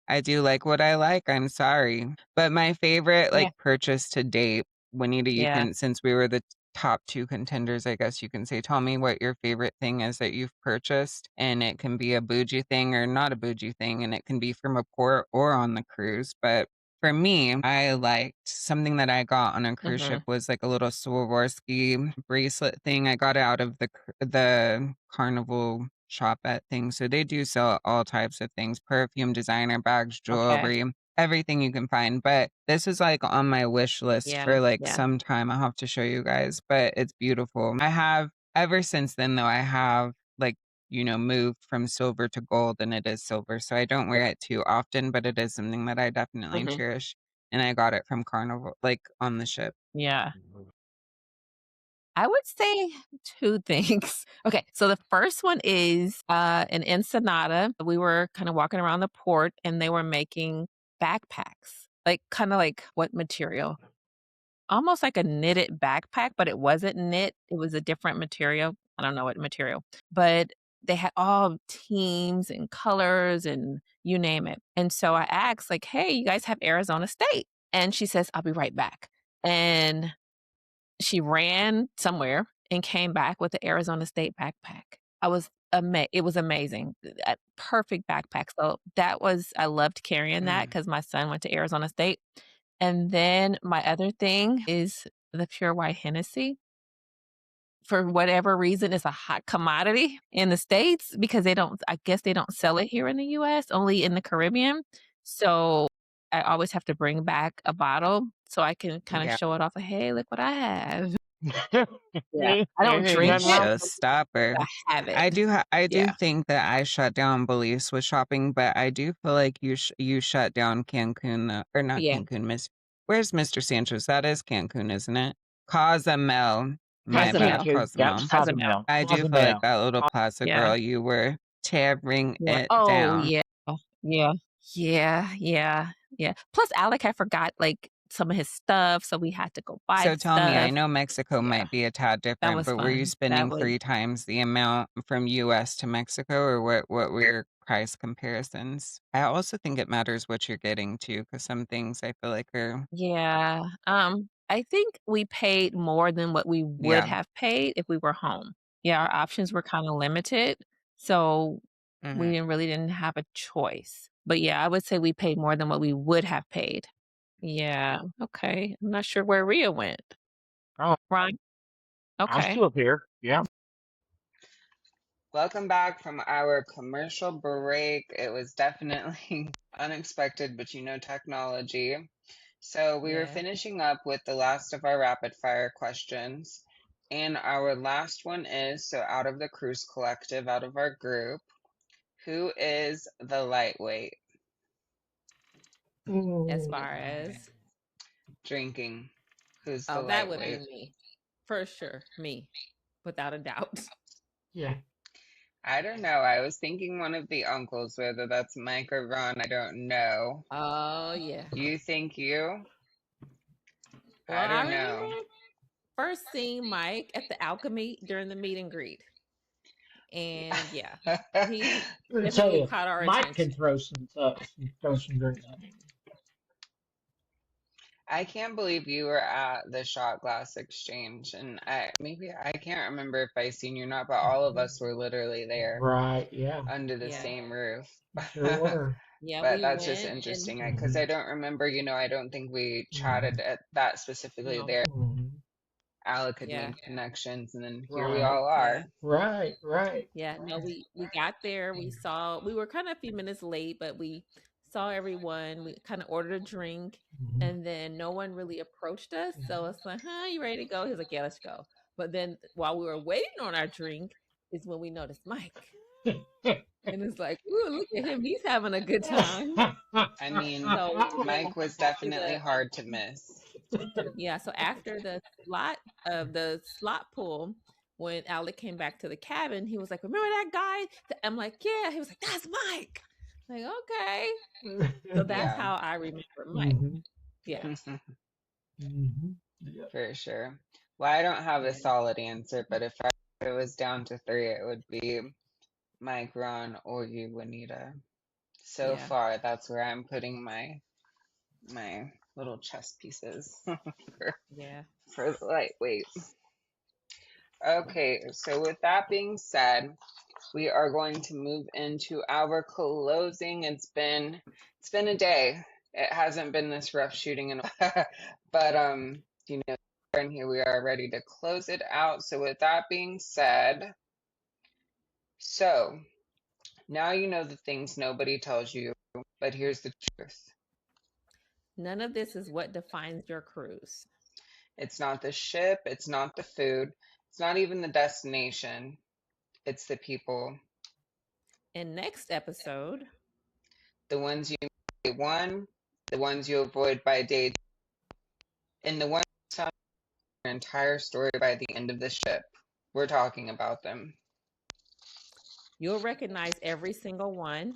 I do like what I like. I'm sorry. But my favorite yeah. like purchase to date Juanita, you Yeah. can, since we were the top 2 contenders, I guess you can say, tell me what your favorite thing is that you've purchased, and it can be a bougie thing or not a bougie thing, and it can be from a port or on the cruise. But for me, I liked something that I got on a cruise ship was like a little Swarovski bracelet thing. I got it out of the Carnival shop at things. So they do sell all types of things, perfume, designer bags, Okay. jewelry, everything you can find. But this is like on my wish list Yeah. for like Yeah. some time. I'll have to show you guys, but it's beautiful. I have ever since then though, I have like, moved from silver to gold, and it is silver. So I don't wear it too often, but it is something that I definitely cherish. And I got it from Carnival, like on the ship. Yeah. I would say 2 things. Okay, so the first one is in Ensenada. We were kind of walking around the port, and they were making backpacks. Like, kind of like what material? Almost like a knitted backpack, but it wasn't knit. It was a different material. I don't know what material, but they had all teams and colors and you name it. And so I asked, like, hey, you guys have Arizona State? And she says, I'll be right back. And she ran somewhere and came back with the Arizona State backpack. I was it was amazing. A perfect backpack. So that was I loved carrying that because my son went to Arizona State. And then my other thing is the pure white Hennessy. For whatever reason, it's a hot commodity in the States because I guess they don't sell it here in the US, only in the Caribbean. So I always have to bring back a bottle so I can kind of Yeah. show it off. Like, hey, look what I have. Yeah. I don't Ain't drink nothing wrong it, with Just stop her. but I have it. I do Yeah. think that I shut down beliefs with shopping, but I do feel like you shut down Cancun, or not Yeah. Cancun, where's Mr. Sanchez? That is Cancun, isn't it? Cozumel. My Cozumel. bad, Cancun. Yep, Cozumel. it's Cozumel. Cozumel. I do feel like Cozumel. that little plaza Yeah. girl, you were tearing Yeah. it Oh, down. yeah. Yeah. Yeah. Yeah. Yeah. Plus, Alec had forgot like some of his stuff, so we had to go buy So the tell me, I stuff. know Mexico Yeah. might be a tad That different, was but were you fun. That spending was 3 times the amount from US to Mexico, or what were your price comparisons? I also think it matters what you're getting too, because some things I feel like are Yeah. I think we paid more than what we would yeah. have paid if we were home. Yeah, our options were kinda limited, so we Mhm. didn't have a choice. But yeah, I would say we paid more than what we would have paid. Yeah, okay. I'm not sure where Rhea went. Oh, Ron? I'm Okay. still up here. Yeah. Welcome back from our commercial break. It was definitely unexpected, but technology. So we were Yeah. finishing up with the last of our rapid fire questions. And our last one is, so out of the Cruise Collective, out of our group, who is the lightweight As far as drinking? Who's the oh, that would be lightweight? me. For sure, me, without a doubt. Yeah. I don't know. I was thinking one of the uncles, whether that's Mike or Ron, I don't know. Oh, yeah. You think you? Well, I I don't know. remember first seeing Mike at the Alchemy during the meet and greet. And yeah, he Let me tell definitely you, caught our Mike attention. can throw some drinks at me. I can't believe you were at the shot glass exchange, and I can't remember if I seen you or not, but all of us were literally there Right. Yeah. under the Yeah. same roof. Sure were. Yeah, But we that's just went and interesting because I don't remember, I don't think we chatted at that specifically there. Mhm. Alec had yeah, made connections, and then here we Right. all yeah, are. Right. Right. yeah. No, we got there. We were kind of a few minutes late, but we saw everyone. We kind of ordered a drink, Mhm. and then no one really approached us. So it's like, "Huh, you ready to go?" He was like, "Yeah, let's go." But then while we were waiting on our drink, is when we noticed Mike, and it's like, "Ooh, look at him! He's having a good time." I mean, So Mike was after definitely the hard to miss. yeah, so after the slot pull, when Alec came back to the cabin, he was like, "Remember that guy?" I'm like, "Yeah." He was like, "That's Mike." I'm like, okay. So that's Yeah. how I remember Mike. Mhm. Yeah. Mhm. Yeah. For sure. Well, I don't have a solid answer, but if it was down to 3, it would be Mike, Ron, or you, Juanita. So Yeah. far, that's where I'm putting my little chess pieces Yeah. for the lightweight. Okay, so with that being said, we are going to move into our closing. It's been a day. It hasn't been this rough shooting in a but you know, and here we are ready to close it out. So with that being said, so now you know the things nobody tells you, but here's the truth. None of this is what defines your cruise. It's not the ship, it's not the food, it's not even the destination. It's the people. In next episode, The ones you meet day one, the ones you avoid by day two, and the ones who tell your entire story by the end of the ship. We're talking about them. you'll recognize every single one.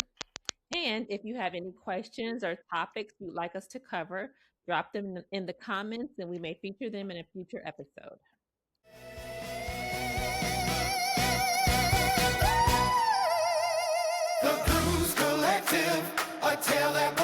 And if you have any questions or topics you'd like us to cover, drop them in the comments and we may feature them in a future episode. The Cruise Collective, a tale that